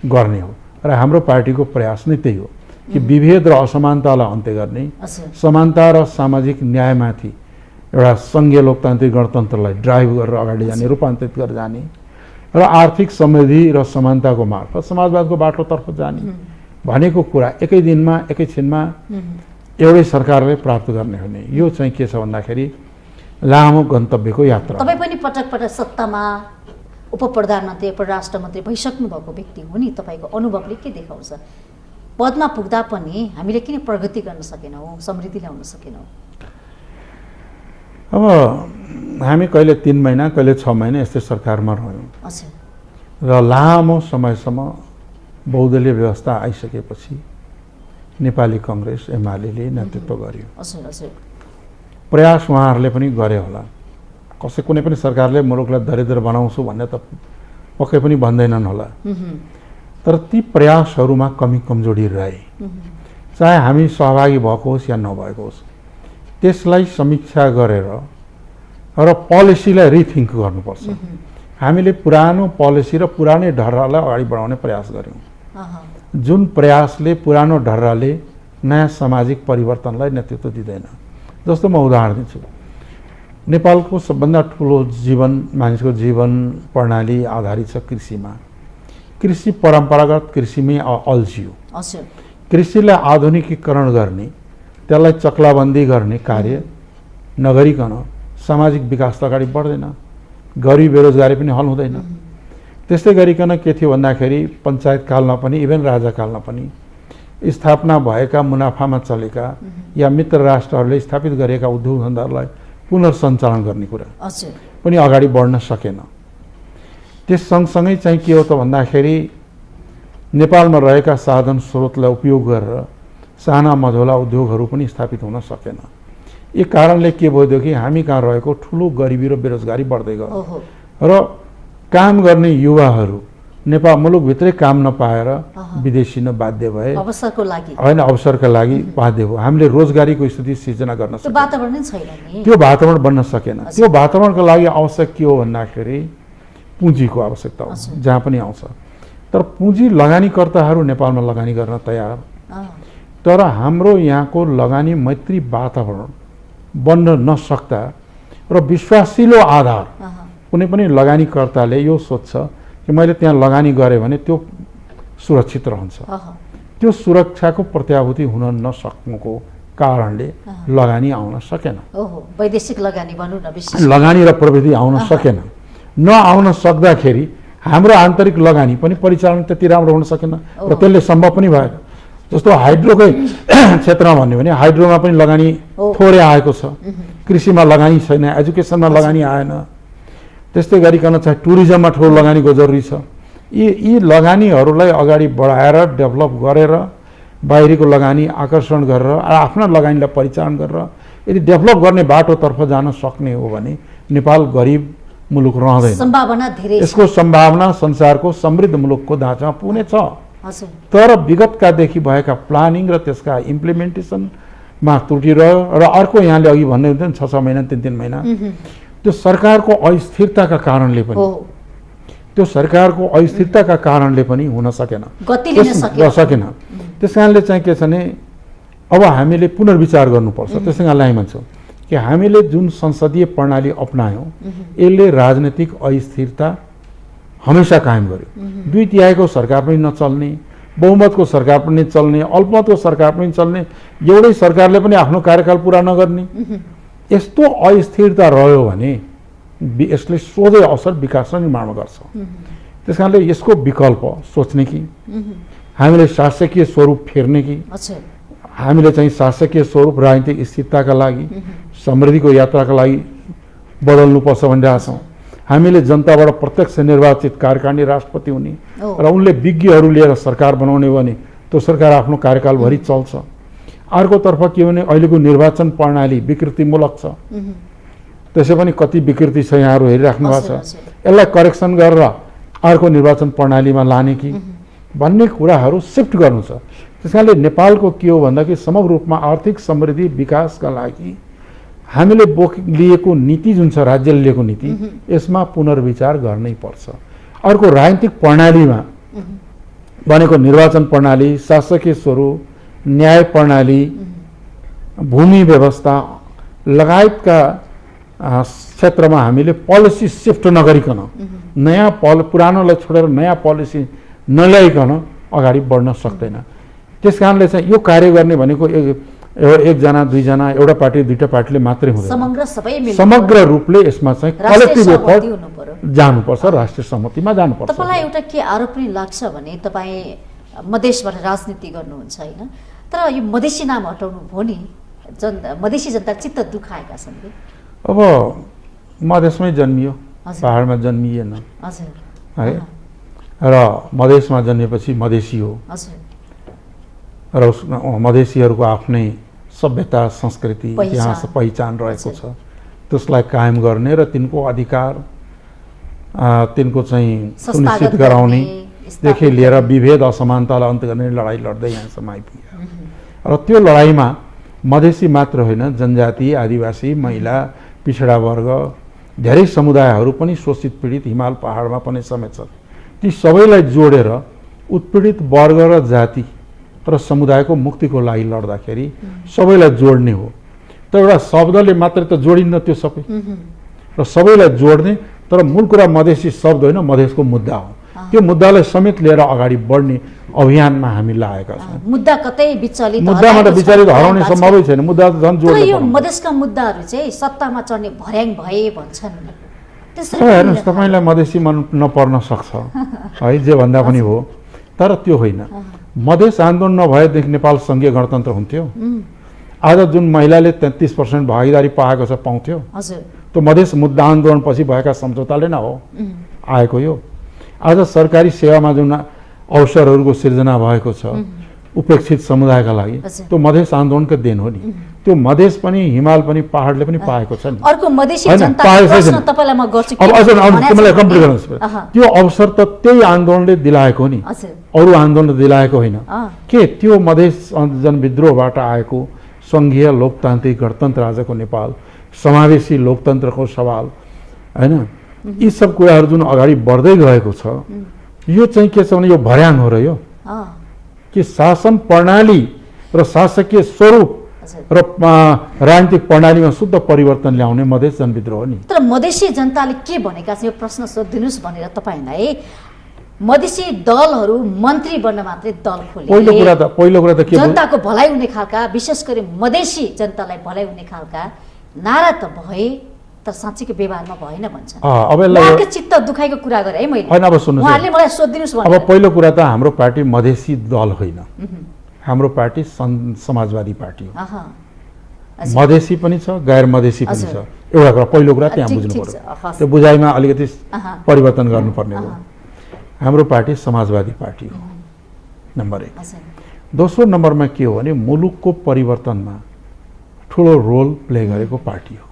[SPEAKER 2] गर्ने हो र हाम्रो पार्टीको प्रयास नै त्यही हो कि विभेद र असमानतालाई अन्त्य गर्ने, समानता र सामाजिक न्यायमाथि एउटा सङ्घीय लोकतान्त्रिक गणतन्त्रलाई ड्राइभ गरेर अगाडि जाने, रूपान्तरित गरेर जाने र आर्थिक समृद्धि र समानताको मार्फत समाजवादको बाटोतर्फ जाने भनेको कुरा एकै दिनमा एकैछिनमा एउटै सरकारले प्राप्त गर्ने हुने। यो चाहिँ के छ भन्दाखेरि लामो गन्तव्यको यात्रा।
[SPEAKER 1] तपाईँ पनि पटक पटक सत्तामा उप प्रधानमन्त्री परराष्ट्र मन्त्री भइसक्नु भएको व्यक्ति हो नि, तपाईँको अनुभवले के देखाउँछ? पदमा पुग्दा पनि हामीले किन प्रगति गर्न सकेनौँ, समृद्धि ल्याउन सकेनौँ?
[SPEAKER 2] अब हामी कहिले 3 महिना कहिले 6 महिना यस्तै सरकारमा रह्यौँ र लामो समयसम्म बहुदलीय व्यवस्था आइसकेपछि नेपाली कङ्ग्रेस एमाले नेतृत्व गर्यो। प्रयास उहाँहरूले पनि गरे होला। कुनै पनि सरकारले मुलुकलाई दरिद्र बनाउँछु भन्ने त पक्कै पनि भन्दैनन् होला, तर ती प्रयासहरूमा कमी कमजोरी रहे, चाहे हामी सहभागी भएको होस् या नभएको होस्, त्यसलाई समीक्षा गरेर र पोलिसीलाई रिथिङ्क गर्नुपर्छ। हामीले पुरानो पोलिसी र पुरानै ढर्रालाई अगाडि बढाउने प्रयास गऱ्यौँ, जुन प्रयासले पुरानो ढर्राले नयाँ सामाजिक परिवर्तनलाई नेतृत्व दिँदैन। जस्तो म उदाहरण दिन्छु, नेपालको सबभन्दा ठुलो मानिसको जीवन प्रणाली आधारित छ कृषिमा। कृषि परम्परागत कृषिमै अल्झियो। कृषिलाई आधुनिकीकरण गर्ने, त्यसलाई चक्लाबन्दी गर्ने कार्य नगरिकन सामाजिक विकास त अगाडि बढ्दैन, गरिबी बेरोजगारी पनि हल हुँदैन। त्यस्तै गरिकन के थियो भन्दाखेरि पञ्चायत कालमा पनि इभन राजाकालमा पनि स्थापना भएका मुनाफामा चलेका या मित्र राष्ट्रहरूले स्थापित गरेका उद्योग धन्दाहरूलाई पुनर्सञ्चालन गर्ने कुरा पनि अगाडि बढ्न सकेन। त्यस सँगसँगै चाहिँ के हो त भन्दाखेरि नेपालमा रहेका साधन स्रोतलाई उपयोग गरेर साना मझौला उद्योगहरू पनि स्थापित हुन सकेन। यी कारणले के भयो कि हामी कहाँ रहेको ठुलो गरिबी र बेरोजगारी बढ्दै गयो र काम गर्ने युवाहरू नेपाल मुलुकभित्रै काम नपाएर विदेशिन बाध्य भए, अवसरका लागि बाध्य भयो। हामीले रोजगारीको स्थिति सिर्जना गर्न सकेनौँ, त्यो वातावरण बन्न सकेन। त्यो वातावरणको लागि आवश्यक के हो भन्दाखेरि पुँजीको आवश्यकता हो, जहाँ पनि आउँछ। तर पुँजी लगानीकर्ताहरू नेपालमा लगानी गर्न तयार, तर हाम्रो यहाँको लगानी मैत्री वातावरण बन्न नसक्दा र विश्वासिलो आधार कुनै पनि लगानीकर्ताले यो सोच्छ कि मैले त्यहाँ लगानी गरेँ भने त्यो सुरक्षित रहन्छ, त्यो सुरक्षाको प्रत्याभूति हुन नसक्नुको कारणले लगानी आउन सकेन।
[SPEAKER 1] वैदेशिक लगानी भनौँ न,
[SPEAKER 2] लगानी र प्रविधि आउन सकेन। नआउन सक्दाखेरि हाम्रो आन्तरिक लगानी पनि परिचालन त्यति राम्रो हुन सकेन र त्यसले सम्भव पनि भएन। जस्तो हाइड्रोकै क्षेत्रमा भन्यो भने हाइड्रोमा पनि लगानी थोरै आएको छ, कृषिमा लगानी छैन, एजुकेसनमा लगानी आएन। त्यस्तै गरिकन चाहिँ टुरिज्ममा ठुलो लगानीको जरुरी छ। यी लगानीहरूलाई अगाडि बढाएर डेभलप गरेर बाहिरीको लगानी आकर्षण गरेर आफ्ना लगानीलाई परिचालन गरेर यदि डेभलप गर्ने बाटोतर्फ जान सक्ने हो भने नेपाल गरिब मुलुक रहँदैन।
[SPEAKER 1] सम्भावना धेरै छ।
[SPEAKER 2] यसको सम्भावना संसारको समृद्ध मुलुकको ढाँचामा पुग्ने छ। तर विगतकादेखि भएका प्लानिङ र त्यसका इम्प्लिमेन्टेसनमा त्रुटि रह्यो र अर्को यहाँले अघि भन्दै हुन्थ्यो नि 6-6 महिना 3-3 महिना, त्यो सरकारको अस्थिरताका कारणले पनि हुन सकेन, सकेन। त्यस कारणले चाहिँ के छ भने अब हामीले पुनर्विचार गर्नुपर्छ। त्यस कारणले हामी भन्छौँ कि हामीले जुन संसदीय प्रणाली अपनायौँ यसले राजनीतिक अस्थिरता हमेसा कायम गर्यो। 2/3 सरकार पनि नचल्ने, बहुमतको सरकार पनि चल्ने, अल्पमतको सरकार पनि चल्ने, एउटै सरकारले पनि आफ्नो कार्यकाल पुरा नगर्ने, यस्तो अस्थिरता रह्यो भने यसले सोझै असर विकास र निर्माणमा गर्छ। त्यस कारणले यसको विकल्प सोच्ने कि हामीले शासकीय स्वरूप फेर्ने कि हामीले चाहिँ शासकीय स्वरूप राजनीतिक स्थिरताका लागि समृद्धिको यात्राका लागि बदल्नुपर्छ भनिरहेछौँ। हामीले जनताबाट प्रत्यक्ष निर्वाचित कार्यकारिणी राष्ट्रपति हुने र उनले विज्ञहरू लिएर सरकार बनाउने भने त्यो सरकार आफ्नो कार्यकालभरि चल्छ। अर्कोतर्फ के भने अहिलेको निर्वाचन प्रणाली विकृतिमूलक छ, त्यसै पनि कति विकृति छ यहाँहरू हेरिराख्नु भएको छ, यसलाई करेक्सन गरेर अर्को निर्वाचन प्रणालीमा लाने कि भन्ने कुराहरू सिफ्ट गर्नु छ। त्यस कारणले नेपालको के हो भन्दाखेरि समग्र रूपमा आर्थिक समृद्धि विकासका लागि हामीले लिएको नीति जुन छ, राज्यले लिएको नीति, यसमा पुनर्विचार गर्नै पर्छ। अर्को राजनीतिक प्रणालीमा भनेको निर्वाचन प्रणाली, शासकीय स्वरूप, न्याय प्रणाली, भूमि व्यवस्था लगायतका क्षेत्रमा हामीले पोलिसी सिफ्ट नगरिकन नयाँ पुरानोलाई छोडेर नयाँ पोलिसी नल्याइकन अगाडि बढ्न सक्दैन। त्यस कारणले चाहिँ यो कार्य गर्ने भनेको एकजना दुईजना एउटा पार्टी दुईटा पार्टीले मात्रै हुँदैन, समग्र रूपले यसमा चाहिँ कलेक्टिभ एफर्ट जानुपर्छ, राष्ट्रिय सहमतिमा जानुपर्छ।
[SPEAKER 1] तपाईँलाई एउटा के आरोप पनि लाग्छ भने तपाईँ मधेसबाट राजनीति गर्नुहुन्छ होइन, तर यो मधेसी नाम हटाउनु भयो नि, मधेसी जनता चित्त दुखाएका छन् कि?
[SPEAKER 2] अब मधेसमै जन्मियो, पहाडमा जन्मिएन है, र मधेसमा जन्मेपछि मधेसी हो र मधेसीहरूको आफ्नै सभ्यता संस्कृति इतिहास पहिचान रहेको छ। त्यसलाई कायम गर्ने र तिनको अधिकार तिनको चाहिँ सुनिश्चित गराउनेदेखि लिएर विभेद असमानतालाई अन्त्य गर्ने लडाइँ लड्दै यहाँसम्म आइपुग्यो। र त्यो लडाइँमा मधेसी मात्र होइन, जनजाति, आदिवासी, महिला, पिछडा वर्ग, धेरै समुदायहरू पनि शोषित पीडित हिमाल पहाडमा पनि समेत छन्। ती सबैलाई जोडेर उत्पीडित वर्ग र जाति र समुदायको मुक्तिको लागि लड्दाखेरि सबैलाई जोड्ने हो। त एउटा शब्दले मात्रै त जोडिन्न त्यो सबै, र सबैलाई जोड्ने, तर मूल कुरा मधेसी शब्द होइन, मधेसको मुद्दा हो। त्यो मुद्दालाई समेत लिएर अगाडि बढ्ने अभियानमा हामी लागेका छौँ।
[SPEAKER 1] मुद्दा कतै विचलित,
[SPEAKER 2] मुद्दामा त विचलित हराउने सम्भवै छैन, मुद्दा त झन् जोड्नु।
[SPEAKER 1] यो मधेसका मुद्दाहरू चाहिँ सत्तामा चढ्ने भर्याङ भए भन्छन्।
[SPEAKER 2] हेर्नुहोस्, तपाईँलाई मधेसी मन नपर्न सक्छ है, जे भन्दा पनि हो, तर त्यो होइन। मधेस आन्दोलन नभएदेखि नेपाल सङ्घीय गणतन्त्र हुन्थ्यो। आज जुन महिलाले 33% भागीदारी पाएको छ, पाउँथ्यो, त्यो मधेस मुद्दा आन्दोलनपछि भएका सम्झौताले नै हो आएको। यो आज सरकारी सेवामा जुन अवसरहरूको सिर्जना भएको छ उपेक्षित समुदायका लागि, त्यो मधेस आन्दोलनकै देन हो नि। त्यो मधेस पनि हिमाल पनि पहाडले पनि पाएको छ नि।
[SPEAKER 1] अर्को मधेसी जनताको प्रश्न तपाईलाई म गर्छु,
[SPEAKER 2] त्यो अवसर त त्यही आन्दोलनले दिलाएको नि, अरू आन्दोलनले दिलाएको होइन। के त्यो मधेस जनविद्रोहबाट आएको सङ्घीय लोकतान्त्रिक गणतन्त्र आजको नेपाल, समावेशी लोकतन्त्रको सवाल होइन, यी सब कुराहरू जुन अगाडि बढ्दै गएको छ, यो चाहिँ के छ भने यो भर्याङ हो र यो कि शासन प्रणाली र शासकीय स्वरूप र राजनीतिक प्रणालीमा शुद्ध परिवर्तन ल्याउने मधेस जनविद्रोह नि।
[SPEAKER 1] तर मधेसी जनताले के भनेका छन्, यो प्रश्न सोधिदिनुहोस् भनेर तपाईँलाई मधेसी दलहरू मन्त्री बन्न मात्रै दल खोले।
[SPEAKER 2] पहिलो कुरा त के
[SPEAKER 1] जनताको भलाइ हुने खालका, विशेष गरी मधेसी जनतालाई भलाइ हुने खालका नारा त भए, तर साँच्चीको व्यवहारमा भएन भन्छ।
[SPEAKER 2] अब
[SPEAKER 1] उहाँको चित्त दुखाइको कुरा गरे है मैले।
[SPEAKER 2] हैन, अब सुन्नुस्,
[SPEAKER 1] उहाँले मलाई सोधिदिनुस् भने।
[SPEAKER 2] अब पहिलो कुरा त हाम्रो पार्टी मधेसी दल होइन, हाम्रो पार्टी समाजवादी पार्टी हो। मधेसी पनि छ, गैर मधेसी पनि छ। एउटा कुरा पहिलो कुरा त्यहाँ बुझ्नु पर्यो, त्यो बुझाइमा अलिकति परिवर्तन गर्नुपर्ने हो। हाम्रो पार्टी समाजवादी पार्टी हो, नम्बर 1। दोस्रो नम्बरमा के हो भने मुलुकको परिवर्तनमा ठुलो रोल प्ले गरेको पार्टी हो,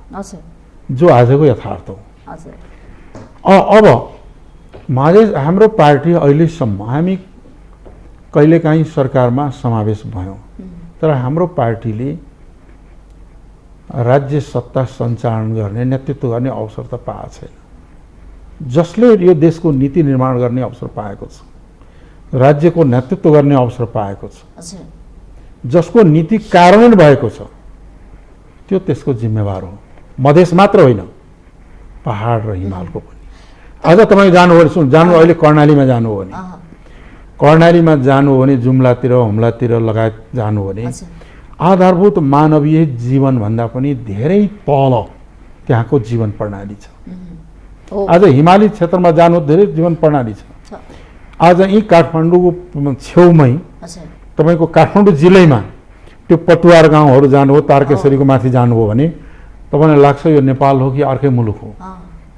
[SPEAKER 2] जो आजको यथार्थ हो। अब हाम्रो पार्टी अहिलेसम्म हामी कहिलेकाहीँ सरकारमा समावेश भयौँ, तर हाम्रो पार्टीले राज्य सत्ता सञ्चालन गर्ने, नेतृत्व गर्ने अवसर त पाएको छैन। जसले यो देशको नीति निर्माण गर्ने अवसर पाएको छ, राज्यको नेतृत्व गर्ने अवसर पाएको छ, जसको नीति कार्यान्वयन भएको छ, त्यो त्यसको जिम्मेवार हो। मधेस मात्र होइन, पहाड र हिमालको पनि। आज तपाईँ जानु अहिले कर्णालीमा जानु हो भने, कर्णालीमा जानु हो भने, जुम्लातिर हुम्लातिर लगायत जानु हो भने, आधारभूत मानवीय जीवनभन्दा पनि धेरै तल त्यहाँको जीवन प्रणाली छ। आज हिमाली क्षेत्रमा जानु धेरै जीवन प्रणाली छ। आज यी काठमाडौँको छेउमै तपाईँको काठमाडौँ जिल्लैमा त्यो पटुवार गाउँहरू जानु हो, तारकेश्वरीको माथि जानु हो भने तपाईँलाई लाग्छ यो नेपाल हो कि अर्कै मुलुक हो।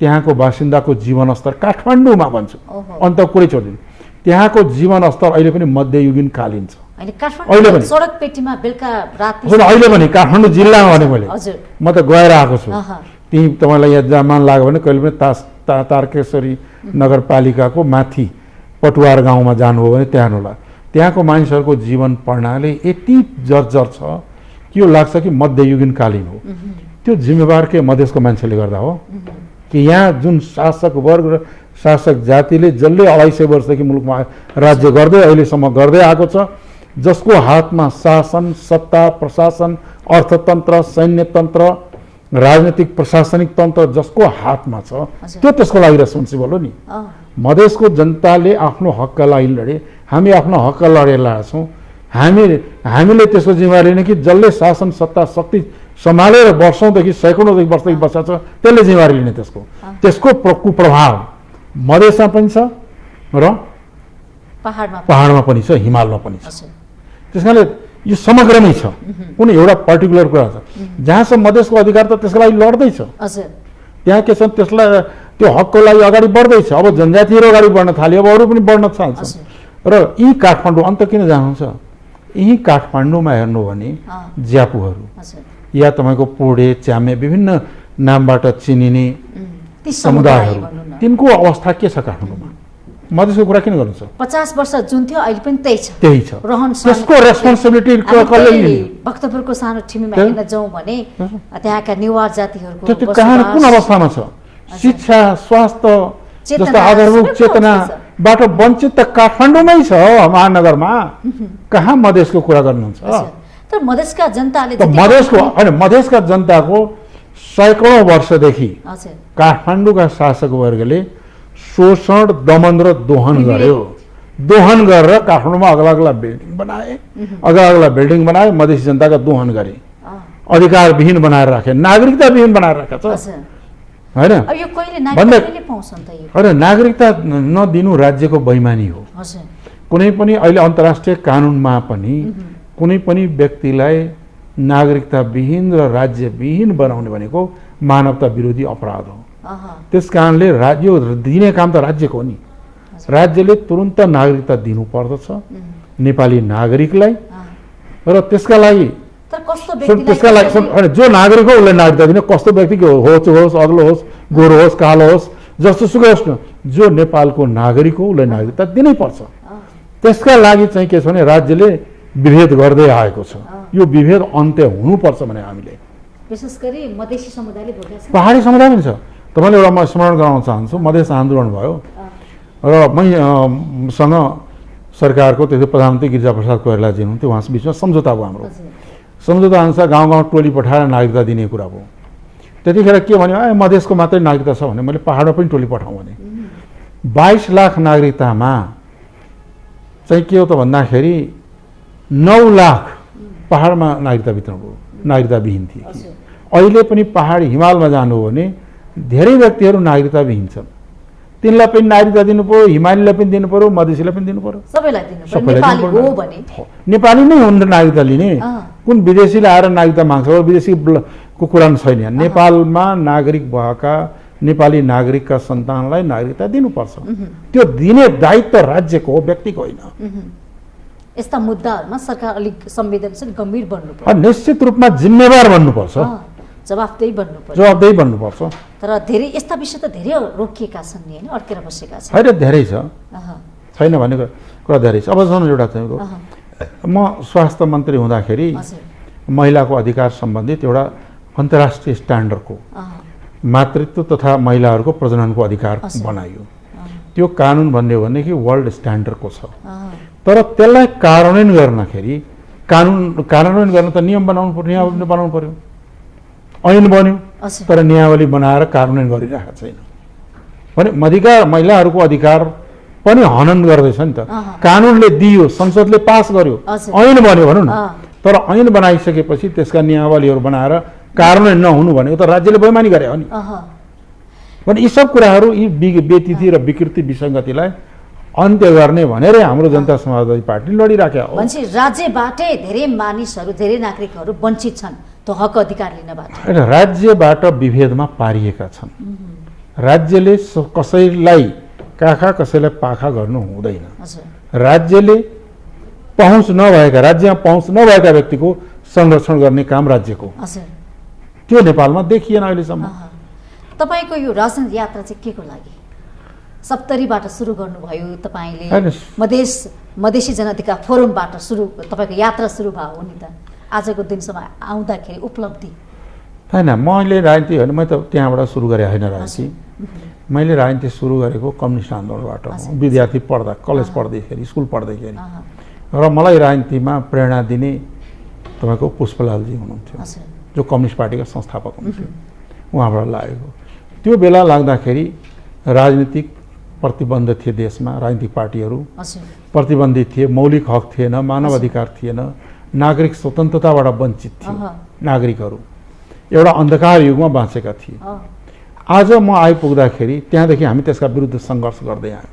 [SPEAKER 2] त्यहाँको बासिन्दाको जीवनस्तर, काठमाडौँमा भन्छु, अन्त कुरै छोडिदिनु, त्यहाँको जीवनस्तर अहिले पनि मध्ययुगीन कालीन छ।
[SPEAKER 1] अहिले पनि सडक पेटीमा बेलुका रात
[SPEAKER 2] अहिले पनि काठमाडौँ जिल्लामा भने म त गएर आएको छु। त्यही तपाईँलाई यहाँ जामान लाग्यो भने कहिले पनि तारकेश्वरी नगरपालिकाको माथि पटुवार गाउँमा जानु हो भने त्यहाँ होला, त्यहाँको मानिसहरूको जीवन प्रणाली यति जर्जर छ कि यो लाग्छ कि मध्ययुगीन कालीन हो। त्यो जिम्मेवार के मधेसको मान्छेले गर्दा हो कि यहाँ जुन शासक वर्ग र शासक जातिले जसले 250 वर्षदेखि मुलुकमा राज्य गर्दै अहिलेसम्म गर्दै आएको छ, जसको हातमा शासन, सत्ता, प्रशासन, अर्थतन्त्र, सैन्यतन्त्र राजनीतिक प्रशासनिक तन्त्र जसको हातमा छ त्यो त्यसको लागि रेस्पोन्सिबल हो नि। मधेसको जनताले आफ्नो हकका लागि लडे, हामी आफ्नो हकका लडेर छौँ। हामीले त्यसको जिम्मेवारी लिने कि जसले शासन सत्ता शक्ति सम्हालेर वर्षौँदेखि सैकडौँदेखि वर्षदेखि बसेको छ त्यसले जिम्मेवारी लिने। त्यसको कुप्रभाव मधेसमा पनि छ र पहाडमा पनि छ, हिमालमा पनि छ। त्यस कारणले यो समग्रमै छ, कुनै एउटा पर्टिकुलर कुरा छ। जहाँसम्म मधेसको अधिकार त त्यसको लागि लड्दैछ, त्यहाँ के छ त्यसलाई त्यो हकको लागि अगाडि बढ्दैछ। अब जनजातिहरू अगाडि बढ्न थाल्यो, अब अरू पनि बढ्न चाहन्छ। र यी काठमाडौँ अन्त किन जानुहुन्छ, यही काठमाडौँमा हेर्नु भने ज्यापुहरू या तपाईँको पोडे च्यामे विभिन्न नामबाट चिनिने समुदायहरू, तिनको अवस्था के छ काठमाडौँमा? मधेसको कुरा किन गर्नु छ?
[SPEAKER 1] 50 वर्ष जुन थियो अहिले पनि
[SPEAKER 2] त्यही छ।
[SPEAKER 1] रहन
[SPEAKER 2] त्यसको रेस्पोन्सिबिलिटी कसले लिने?
[SPEAKER 1] भक्तपुरको सानो ठिमीमा हेर्न जाउँ भने त्यहाँका नेवार जातिहरूको
[SPEAKER 2] त्यो कहाँ कुन अवस्थामा छ? शिक्षा, स्वास्थ्य जस्ता आधारभूत चेतनाबाट वञ्चित त काठमाडौँमै छ, महानगरमा। कहाँ मधेसको कुरा गर्नुहुन्छ?
[SPEAKER 1] तर मधेसका जनताले
[SPEAKER 2] मधेसका जनताको सैकडौँ वर्षदेखि काठमाडौँका शासक वर्गले शोषण, दमन र दोहन गर्यो। दोहन गरेर काठमाडौँमा अग्ला बिल्डिङ बनाए, मधेसी जनताका दोहन गरे, अधिकारविहीन बनाएर राखे, नागरिकताविहीन बनाएर राखेको छ होइन। होइन, नागरिकता नदिनु राज्यको बैमानी हो। कुनै पनि अहिले अन्तर्राष्ट्रिय कानुनमा पनि कुनै पनि व्यक्तिलाई नागरिकताविहीन र राज्यविहीन बनाउने भनेको मानवता विरोधी अपराध हो। त्यस कारणले यो दिने काम त राज्यको हो नि। राज्यले तुरुन्त नागरिकता दिनु पर्दछ नेपाली नागरिकलाई। र त्यसका लागि जो नागरिक हो उसलाई नागरिकता दिने, कस्तो व्यक्ति होस्, अग्लो होस्, गोरो होस्, कालो होस्, जस्तो सुकै होस् न, जो नेपालको नागरिक हो उसलाई नागरिकता दिनै पर्छ। त्यसका लागि चाहिँ के छ भने राज्यले विभेद गर्दै आएको छ। यो विभेद अन्त्य हुनुपर्छ भने हामीले
[SPEAKER 1] विशेष गरी मधेसी समुदायले भोगेको छ,
[SPEAKER 2] पहाडी समुदाय पनि छ। तपाईँले एउटा म स्मरण गराउन चाहन्छु, मधेस आन्दोलन भयो र सँग सरकारको त्यो प्रधानमन्त्री गिरिजाप्रसाद कोइरालाजी हुनुहुन्थ्यो, उहाँको बिचमा सम्झौता भयो। हाम्रो सम्झौता अनुसार गाउँ टोली पठाएर नागरिकता दिने कुरा भयो। त्यतिखेर के भन्यो, मधेसको मात्रै नागरिकता छ भने मैले पहाडमा पनि टोली पठाउँ भने 22 लाख नागरिकतामा चाहिँ के हो त भन्दाखेरि 9 लाख पहाडमा नागरिकता वितरण भयो, नागरिकताविहीन थिए। अहिले पनि पहाडी हिमालमा जानु हो भने धेरै व्यक्तिहरू नागरिकताविहीन छन्। तिनलाई पनि नागरिकता दिनु पर्यो, हिमालीलाई पनि दिनु पर्यो, मधेसीलाई पनि दिनु पर्यो,
[SPEAKER 1] सबैलाई दिनु पर्यो।
[SPEAKER 2] नेपाली नै हुन् नागरिकता लिने, कुन विदेशीले आएर नागरिकता माग्छ? विदेशीको कुरा छैन। नेपालमा नागरिक भएका नेपाली नागरिकका सन्तानलाई नागरिकता दिनुपर्छ। त्यो दिने दायित्व राज्यको हो, व्यक्तिको होइन।
[SPEAKER 1] यस्ता मुद्दाहरूमा सरकार अलिक संवेदनशील, गम्भीर बन्नुपर्छ,
[SPEAKER 2] निश्चित रूपमा जिम्मेवार बन्नुपर्छ,
[SPEAKER 1] जवाफदेही
[SPEAKER 2] बन्नुपर्छ।
[SPEAKER 1] तर धेरै यस्ता विषय त धेरै रोकिएका छन् नि, होइन, अड्केर बसेका छन्।
[SPEAKER 2] होइन, धेरै छ, छैन भनेको कुरा धेरै छ। अब सुन्नु, एउटा चाहिँ म स्वास्थ्य मन्त्री हुँदाखेरि महिलाको अधिकार सम्बन्धित एउटा अन्तर्राष्ट्रिय स्ट्यान्डर्डको मातृत्व तथा महिलाहरूको प्रजननको अधिकार बनाइयो। त्यो कानुन भन्ने हो भने कि वर्ल्ड स्ट्यान्डर्डको छ। तर त्यसलाई कार्यान्वयन गर्नखेरि कार्यान्वयन गर्न त नियम बनाउनु पर्यो, ऐन बन्यो, तर नियमावली बनाएर कार्यान्वयन गरिरहेको छैन भने महिलाहरूको अधिकार पनि हनन गर्दैछ नि त। कानुनले दियो, संसदले पास गर्यो, ऐन बन्यो भनौँ न, तर ऐन बनाइसकेपछि त्यसका नियमावलीहरू बनाएर कार्यान्वयन नहुनु भनेको त राज्यले बैमानी गरे हो नि। भने यी सब कुराहरू, यी व्यतिथि र विकृति विसङ्गतिलाई अन्त्य गर्ने भनेर हाम्रो जनता समाजवादी पार्टीले लडिराखेको हो।
[SPEAKER 1] राज्यबाटै धेरै मानिसहरू, धेरै नागरिकहरू वञ्चित छन् त्यो हक अधिकार लिनबाट।
[SPEAKER 2] राज्यबाट विभेदमा पारिएका छन्। राज्यले कसैलाई काखा कसैलाई पाखा गर्नु हुँदैन। राज्यले राज्यमा पहुँच नभएका व्यक्तिको संरक्षण गर्ने काम राज्यको। त्यो नेपालमा देखिएन अहिलेसम्म।
[SPEAKER 1] तपाईको यो राजनीतिक यात्रा चाहिँ के को लागि? सप्तरीबाट सुरु गर्नुभयो तपाईले, मधेसी जनअधिकार फोरमबाट तपाईको यात्रा सुरु भयो नि त। आजको दिनसम्म आउँदाखेरि उपलब्धि
[SPEAKER 2] हैन, मैले राजनीति होइन, मैले त त्यहाँबाट सुरु गरे होइन राजनीति। मैले राजनीति सुरु गरेको कम्युनिस्ट आन्दोलनबाट हो। विद्यार्थी पढ्दा, कलेज पढ्दैखेरि, स्कुल पढ्दैखेरि। र मलाई राजनीतिमा प्रेरणा दिने तपाईँको पुष्पलालजी हुनुहुन्थ्यो। जो कम्युनिस्ट पार्टीका संस्थापक हुनुहुन्थ्यो, उहाँबाट लागेको। त्यो बेला लाग्दाखेरि राजनीतिक प्रतिबन्ध थिए देशमा, राजनीतिक पार्टीहरू प्रतिबन्धित थिए, मौलिक हक थिएन, मानव अधिकार थिएन, नागरिक स्वतन्त्रताबाट वञ्चित थिए नागरिकहरू, एउटा अन्धकार युगमा बाँचेका थिए। आज म आइपुग्दाखेरि त्यहाँदेखि हामी त्यसका विरुद्ध सङ्घर्ष गर्दै आयौँ।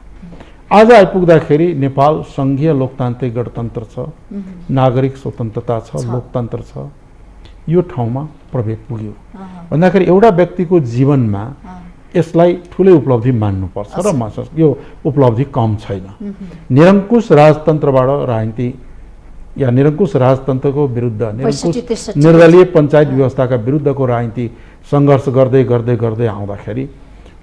[SPEAKER 2] आज आइपुग्दाखेरि नेपाल सङ्घीय लोकतान्त्रिक गणतन्त्र छ, नागरिक स्वतन्त्रता छ, लोकतन्त्र छ, यो ठाउँमा प्रवेश पुग्यो भन्दाखेरि एउटा व्यक्तिको जीवनमा यसलाई ठुलै उपलब्धि मान्नुपर्छ र यो उपलब्धि कम छैन। निरङ्कुश राजतन्त्रबाट राजनीति या निरङ्कुश राजतन्त्रको विरुद्ध, निरङ्कुश निर्दलीय पञ्चायत व्यवस्थाका विरुद्धको राजनीति सङ्घर्ष गर्दै गर्दै गर्दै आउँदाखेरि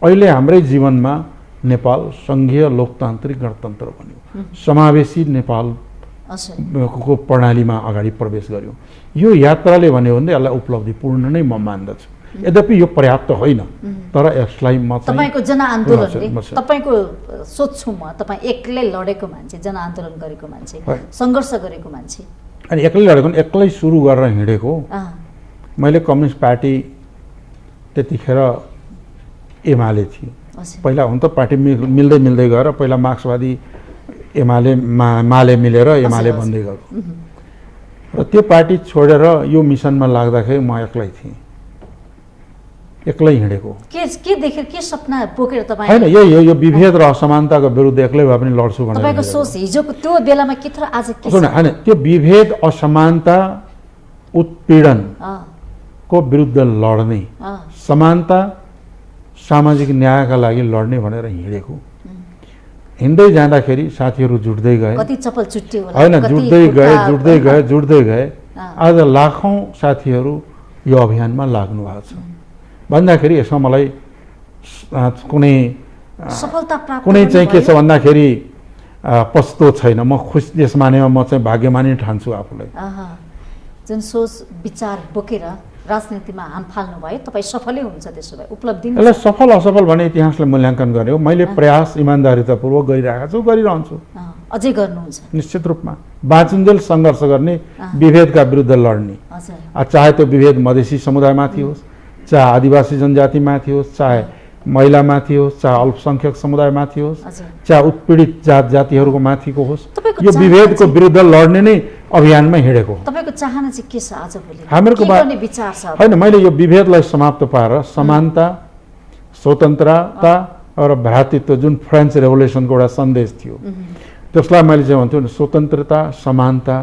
[SPEAKER 2] अहिले हाम्रै जीवनमा नेपाल सङ्घीय लोकतान्त्रिक गणतन्त्र बन्यो, समावेशी नेपालको प्रणालीमा अगाडि प्रवेश गर्यो। यो यात्राले भन्यो भने यसलाई उपलब्धिपूर्ण नै म मान्दछु। यद्यपि यो पर्याप्त होइन, तर यसलाई म
[SPEAKER 1] तपाईको जनआन्दोलनले, तपाईको सोध्छु म, तपाईँ एक्लै लडेको मान्छे, जनआन्दोलन गरेको मान्छे, सङ्घर्ष गरेको मान्छे,
[SPEAKER 2] अनि एक्लै लडेको, एक्लै सुरु गरेर हिँडेको। मैले कम्युनिस्ट पार्टी त्यतिखेर एमाले थियो, पहिला हुन त पार्टी मिल्दै मिल्दै गएर पहिला मार्क्सवादी माले मिलेर एमाले बन्दै गयो र त्यो पार्टी छोडेर यो मिसनमा लाग्दाखेरि म एक्लै थिएँ, एक्लै हिँडेको।
[SPEAKER 1] के देखेर, के सपना बोकेर तपाईँ?
[SPEAKER 2] हैन, यो विभेद र असमानताको विरुद्ध एक्लै भए पनि लड्छु भनेर।
[SPEAKER 1] तपाईको सोच हिजोको त्यो बेलामा के थियो, आज के छ?
[SPEAKER 2] हैन, त्यो विभेद, असमानता, उत्पीडन को विरुद्ध लड्ने, समानता, सामाजिक न्यायका लागि लड्ने भनेर हिँडेको। हिँड्दै जाँदाखेरि साथीहरू जुट्दै गए,
[SPEAKER 1] कति चप्पल चुट्टियो होला,
[SPEAKER 2] हैन, जुट्दै गए। आज लाखौं साथीहरू यो अभियानमा लाग्नु भएको छ भन्दाखेरि यसमा मलाई कुनै
[SPEAKER 1] सफलता प्राप्त
[SPEAKER 2] कुनै चाहिँ के छ भन्दाखेरि पछुतो छैन। म खुसी यस मानेमा म चाहिँ भाग्यमानी ठान्छु आफूलाई।
[SPEAKER 1] जुन सोच विचार बोकेर राजनीतिमा हाम फाल्नु भयो, तपाईँ सफलै हुन्छ। त्यसो भए उपलब्धि
[SPEAKER 2] यसलाई सफल असफल भने इतिहासले मूल्याङ्कन गर्यो। मैले प्रयास इमान्दारितापूर्वक गरिरहेको छु, गरिरहन्छु,
[SPEAKER 1] अझै गर्नुहुन्छ
[SPEAKER 2] निश्चित रूपमा। बाँचुन्जेल सङ्घर्ष गर्ने, विभेदका विरुद्ध लड्ने, चाहे त्यो विभेद मधेसी समुदायमाथि होस्, चाहे आदिवासी जनजातिमाथि होस्, चाहे महिलामाथि होस्, चाहे अल्पसङ्ख्यक समुदायमाथि होस्, चाहे उत्पीडित जातिहरूको माथिको होस्, यो विभेदको विरुद्ध लड्ने नै अभियानमा हिँडेको।
[SPEAKER 1] तपाईको चाहना चाहिँ के छ आजभोलि?
[SPEAKER 2] हामीहरूको
[SPEAKER 1] विचार छ
[SPEAKER 2] हैन, मैले यो विभेदलाई समाप्त पारेर समानता, स्वतन्त्रता र भ्रातृत्व, जुन फ्रेन्च रेभोल्युसनको एउटा सन्देश थियो, त्यसलाई मैले चाहिँ भन्थ्यो स्वतन्त्रता, समानता,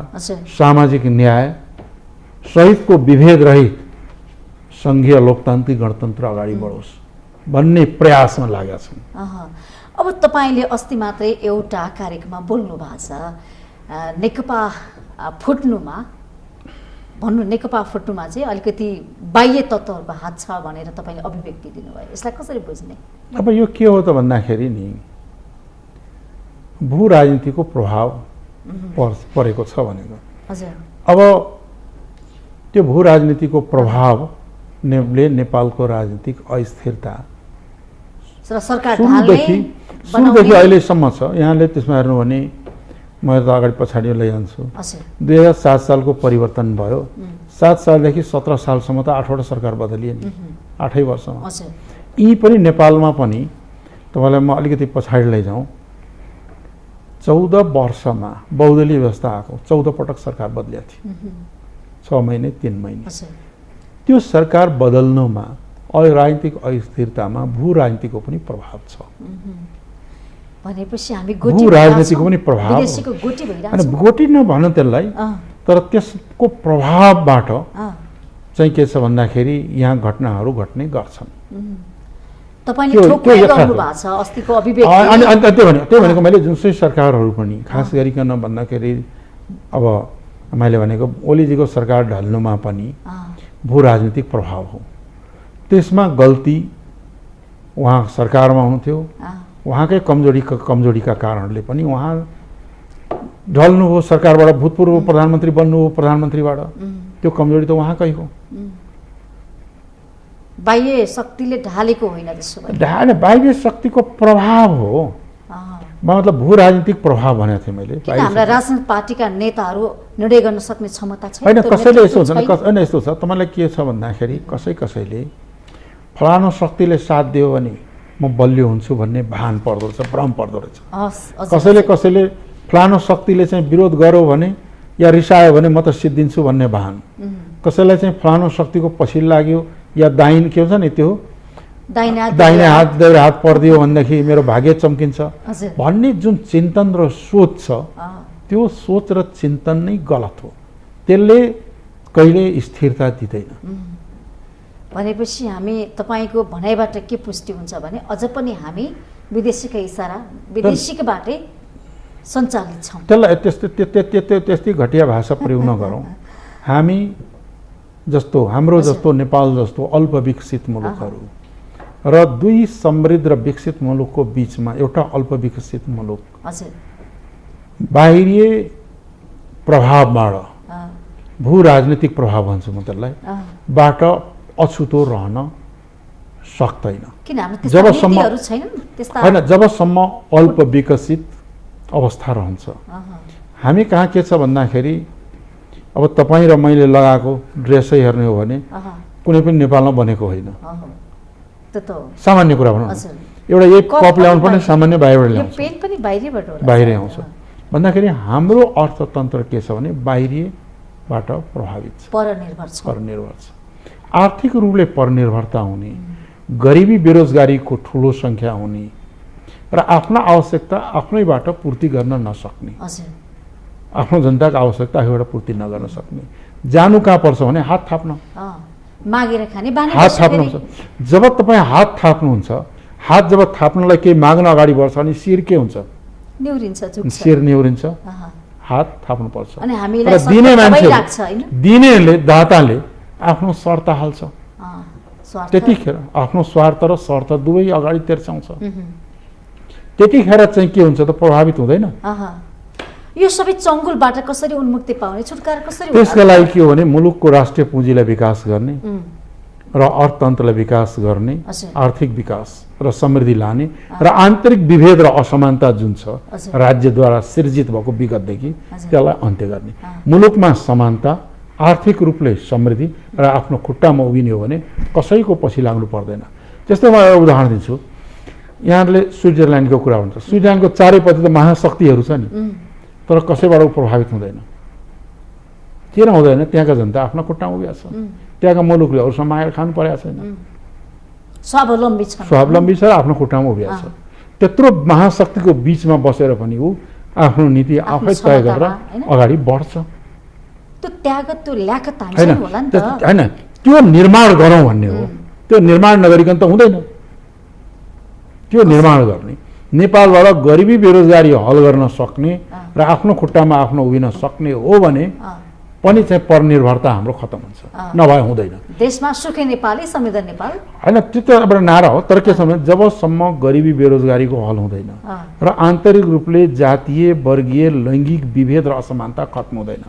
[SPEAKER 2] सामाजिक न्याय सहितको विभेद रहित सङ्घीय लोकतान्त्रिक गणतन्त्र अगाडि बढोस् भन्ने प्रयासमा लागेका छौँ।
[SPEAKER 1] अब तपाईँले अस्ति मात्रै एउटा कार्यक्रममा बोल्नु भएको छ, नेकपा फुट्नुमा चाहिँ अलिकति बाह्य तत्त्वहरूको हात छ भनेर तपाईँले अभिव्यक्ति दिनुभयो। यसलाई कसरी बुझ्ने?
[SPEAKER 2] अब यो के हो त भन्दाखेरि नि, भू राजनीतिको प्रभाव परेको छ भनेको। अब त्यो भू राजनीतिको प्रभावले नेपालको राजनीतिक अस्थिरता सुरुदेखि अहिलेसम्म छ। यहाँले त्यसमा हेर्नु भने मैले त अगाडि पछाडि लैजान्छु। 2007 सालको परिवर्तन भयो, 7 सालदेखि 17 सालसम्म त 8वटा सरकार बदलिए नि, 8 वर्षमा। यी पनि नेपालमा पनि तपाईँलाई म अलिकति पछाडि लैजाउँ, 14 वर्षमा बहुदलीय व्यवस्था आएको, 14 पटक सरकार बदलिएको थियो, 6 महिने 3 महिने। त्यो सरकार बदल्नुमा राजनीतिक अस्थिरतामा भू राजनीतिको पनि प्रभाव छ।
[SPEAKER 1] भनेपछि हामी
[SPEAKER 2] भू राजनीतिको पनि प्रभाव, गोटी नभन त्यसलाई, तर त्यसको प्रभावबाट चाहिँ के छ भन्दाखेरि यहाँ घटनाहरू घट्ने गर्छन्।
[SPEAKER 1] तपाईले ठोक्कै गर्नु भएको छ अस्तिको अभिव्यक्ति।
[SPEAKER 2] अनि त्यो भनेको मैले जुनसुकै सरकारहरू पनि खास गरिकन भन्दाखेरि अब मैले भनेको ओलीजीको सरकार ढल्नुमा पनि भू राजनीतिक प्रभाव हो। त्यसमा गल्ती उहाँ सरकारमा हुनुहुन्थ्यो, उहाँकै कमजोरीका कारणले पनि उहाँ ढल्नु हो, सरकारबाट भूतपूर्व प्रधानमन्त्री बन्नु हो, प्रधानमन्त्रीबाट। त्यो कमजोरी त उहाँकै हो,
[SPEAKER 1] बाह्य शक्तिले ढालेको होइन। त्यसो
[SPEAKER 2] भए बाह्य शक्तिको प्रभाव हो, मतलब भू राजनीतिक प्रभाव भनेको थिएँ मैले।
[SPEAKER 1] हाम्रा राजनीतिक पार्टीका नेताहरू निर्णय गर्न सक्ने क्षमता छैन।
[SPEAKER 2] होइन, कसैले यस्तो हुन्छ नि, यस्तो छ तपाईँलाई के छ भन्दाखेरि कसैले फलानु शक्तिले साथ दियो भने म बलियो हुन्छु भन्ने भान पर्दो रहेछ, भ्रम पर्दो रहेछ। कसैले फलानु शक्तिले चाहिँ विरोध गर्यो भने या रिसायो भने म त सिद्धिन्छु भन्ने भान। कसैलाई चाहिँ फलानु शक्तिको पछिल्लो लाग्यो या दाहिने के हुन्छ नि त्यो दाहिने हात देब्रे हात पर्दियो भनेदेखि मेरो भाग्य चम्किन्छ भन्ने जुन चिन्तन र सोच छ, त्यो सोच र चिन्तन नै गलत हो। त्यसले कहिले स्थिरता दिँदैन।
[SPEAKER 1] भनेपछि हामी तपाईँको भनाइबाट के पुष्टि हुन्छ भने अझ पनि हामी विदेशीका इसारा विदेशीबाटै सञ्चालित छौँ।
[SPEAKER 2] त्यसलाई त्यस्तै घटिया भाषा प्रयोग नगरौँ। हामी जस्तो हाम्रो जस्तो नेपाल जस्तो अल्पविकसित मुलुकहरू र दुई समृद्ध र विकसित मुलुकको बीचमा एउटा अल्पविकसित मुलुक बाहिरिए प्रभावबाट, भू राजनीतिक प्रभाव भन्छु म त्यसलाई, बाट अछुतो रहन सक्दैन। जबसम्म अल्पविकसित अवस्था रहन्छ। हामी कहाँ के छ भन्दाखेरि अब तपाईँ र मैले लगाएको ड्रेसै हेर्ने हो भने कुनै पनि नेपालमा बनेको होइन। सामान्य कुरा भनौँ, एउटा एक कप ल्याउनु पनि सामान्य बाहिरै आउँछ भन्दाखेरि हाम्रो अर्थतन्त्र के छ भने बाहिरीबाट प्रभावित छ, परनिर्भर छ। आर्थिक रूपले परनिर्भरता हुने, गरिबी बेरोजगारीको ठुलो सङ्ख्या हुने र आफ्ना आवश्यकता आफ्नैबाट पूर्ति गर्न नसक्ने, आफ्नो जनताको आवश्यकता आफैबाट पूर्ति नगर्न सक्ने, जानु कहाँ पर्छ भने हात थाप्न,
[SPEAKER 1] मागेर खाने
[SPEAKER 2] हात थाप्नुहुन्छ। जब तपाईँ हात थाप्नुहुन्छ, हात जब थाप्नलाई केही माग्न अगाडि बढ्छ अनि शिर के हुन्छ? शिर निहुरिन्छ। हात थाप्नुपर्छ। र दिने मान्छे, दिनेले दाताले आफ्नो शर्त हाल्छ। त्यतिखेर आफ्नो स्वार्थ र शर्त दुवै अगाडि तेर्साउँछ। त्यतिखेर चाहिँ के हुन्छ त? प्रभावित हुँदैन।
[SPEAKER 1] यो सबै चङ्गुलबाट कसरी उन्मुक्ति पाउने, छुटकारा कसरी?
[SPEAKER 2] त्यसका लागि के हो भने मुलुकको राष्ट्रिय पुँजीलाई विकास गर्ने र अर्थतन्त्रलाई विकास गर्ने, आर्थिक विकास र समृद्धि लाने र आन्तरिक विभेद र असमानता जुन छ राज्यद्वारा सिर्जित भएको विगतदेखि त्यसलाई अन्त्य गर्ने। मुलुकमा समानता, आर्थिक रूपले समृद्धि र आफ्नो खुट्टामा उभिने हो भने कसैको पछि लाग्नु पर्दैन। त्यस्तै म एउटा उदाहरण दिन्छु। यहाँले स्विजरल्यान्डको कुरा हुन्छ। स्विजरल्यान्डको चारैपट्टि त महाशक्तिहरू छ नि, तर कसैबाट प्रभावित हुँदैन। किन हुँदैन? त्यहाँका जनता आफ्ना खुट्टामा उभिया छ। त्यहाँका मुलुकले अरूसँग मागेर खानु परेको छैन, स्वावलम्बी छ र आफ्नो खुट्टामा उभिया छ। त्यत्रो महाशक्तिको बिचमा बसेर पनि ऊ आफ्नो नीति आफै तय गरेर अगाडि बढ्छ। होइन, त्यो निर्माण गरौँ भन्ने हो। त्यो निर्माण नगरिकन त हुँदैन। त्यो निर्माण गर्ने, नेपालबाट गरिबी बेरोजगारी हल गर्न सक्ने र आफ्नो खुट्टामा आफ्नो उभिन सक्ने हो भने पनि चाहिँ परनिर्भरता हाम्रो खतम हुन्छ, नभए हुँदैन।
[SPEAKER 1] देशमा सुखी नेपाली, समृद्ध नेपाल
[SPEAKER 2] होइन, त्यो त एउटा नारा हो। तर के छ भने जबसम्म गरिबी बेरोजगारीको हल हुँदैन र आन्तरिक रूपले जातीय, वर्गीय, लैङ्गिक विभेद र असमानता खत्म हुँदैन,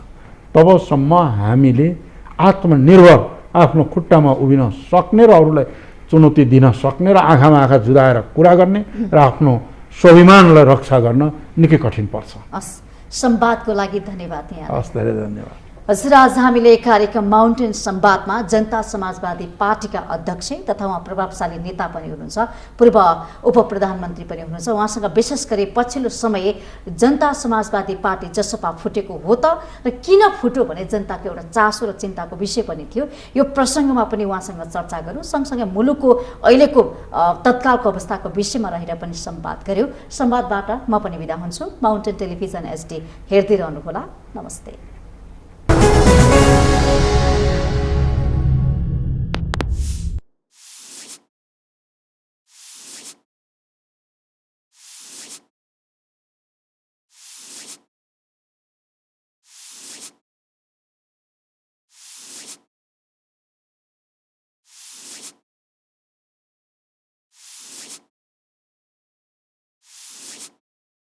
[SPEAKER 2] तबसम्म हामीले आत्मनिर्भर आफ्नो खुट्टामा उभिन सक्ने र अरूलाई चुनौती दिन सक्ने र आँखामा आँखा जुदाएर कुरा गर्ने र आफ्नो स्वाभिमानलाई रक्षा गर्न निकै कठिन पर्छ।
[SPEAKER 1] संवादको लागि धन्यवाद।
[SPEAKER 2] धेरै धन्यवाद।
[SPEAKER 1] हजुर, आज हामीले कार्यक्रम माउन्टेन संवादमा जनता समाजवादी पार्टीका अध्यक्ष तथा उहाँ प्रभावशाली नेता पनि हुनुहुन्छ, पूर्व उप प्रधानमन्त्री पनि हुनुहुन्छ। उहाँसँग विशेष गरी पछिल्लो समय जनता समाजवादी पार्टी जसपा फुटेको हो त र किन फुट्यो भने जनताको एउटा चासो र चिन्ताको विषय पनि थियो। यो प्रसङ्गमा पनि उहाँसँग चर्चा गऱ्यौँ। सँगसँगै मुलुकको अहिलेको तत्कालको अवस्थाको विषयमा रहेर पनि संवाद गऱ्यौँ। संवादबाट म पनि बिदा हुन्छु। माउन्टेन टेलिभिजन HD हेर्दै रहनुहोला। नमस्ते।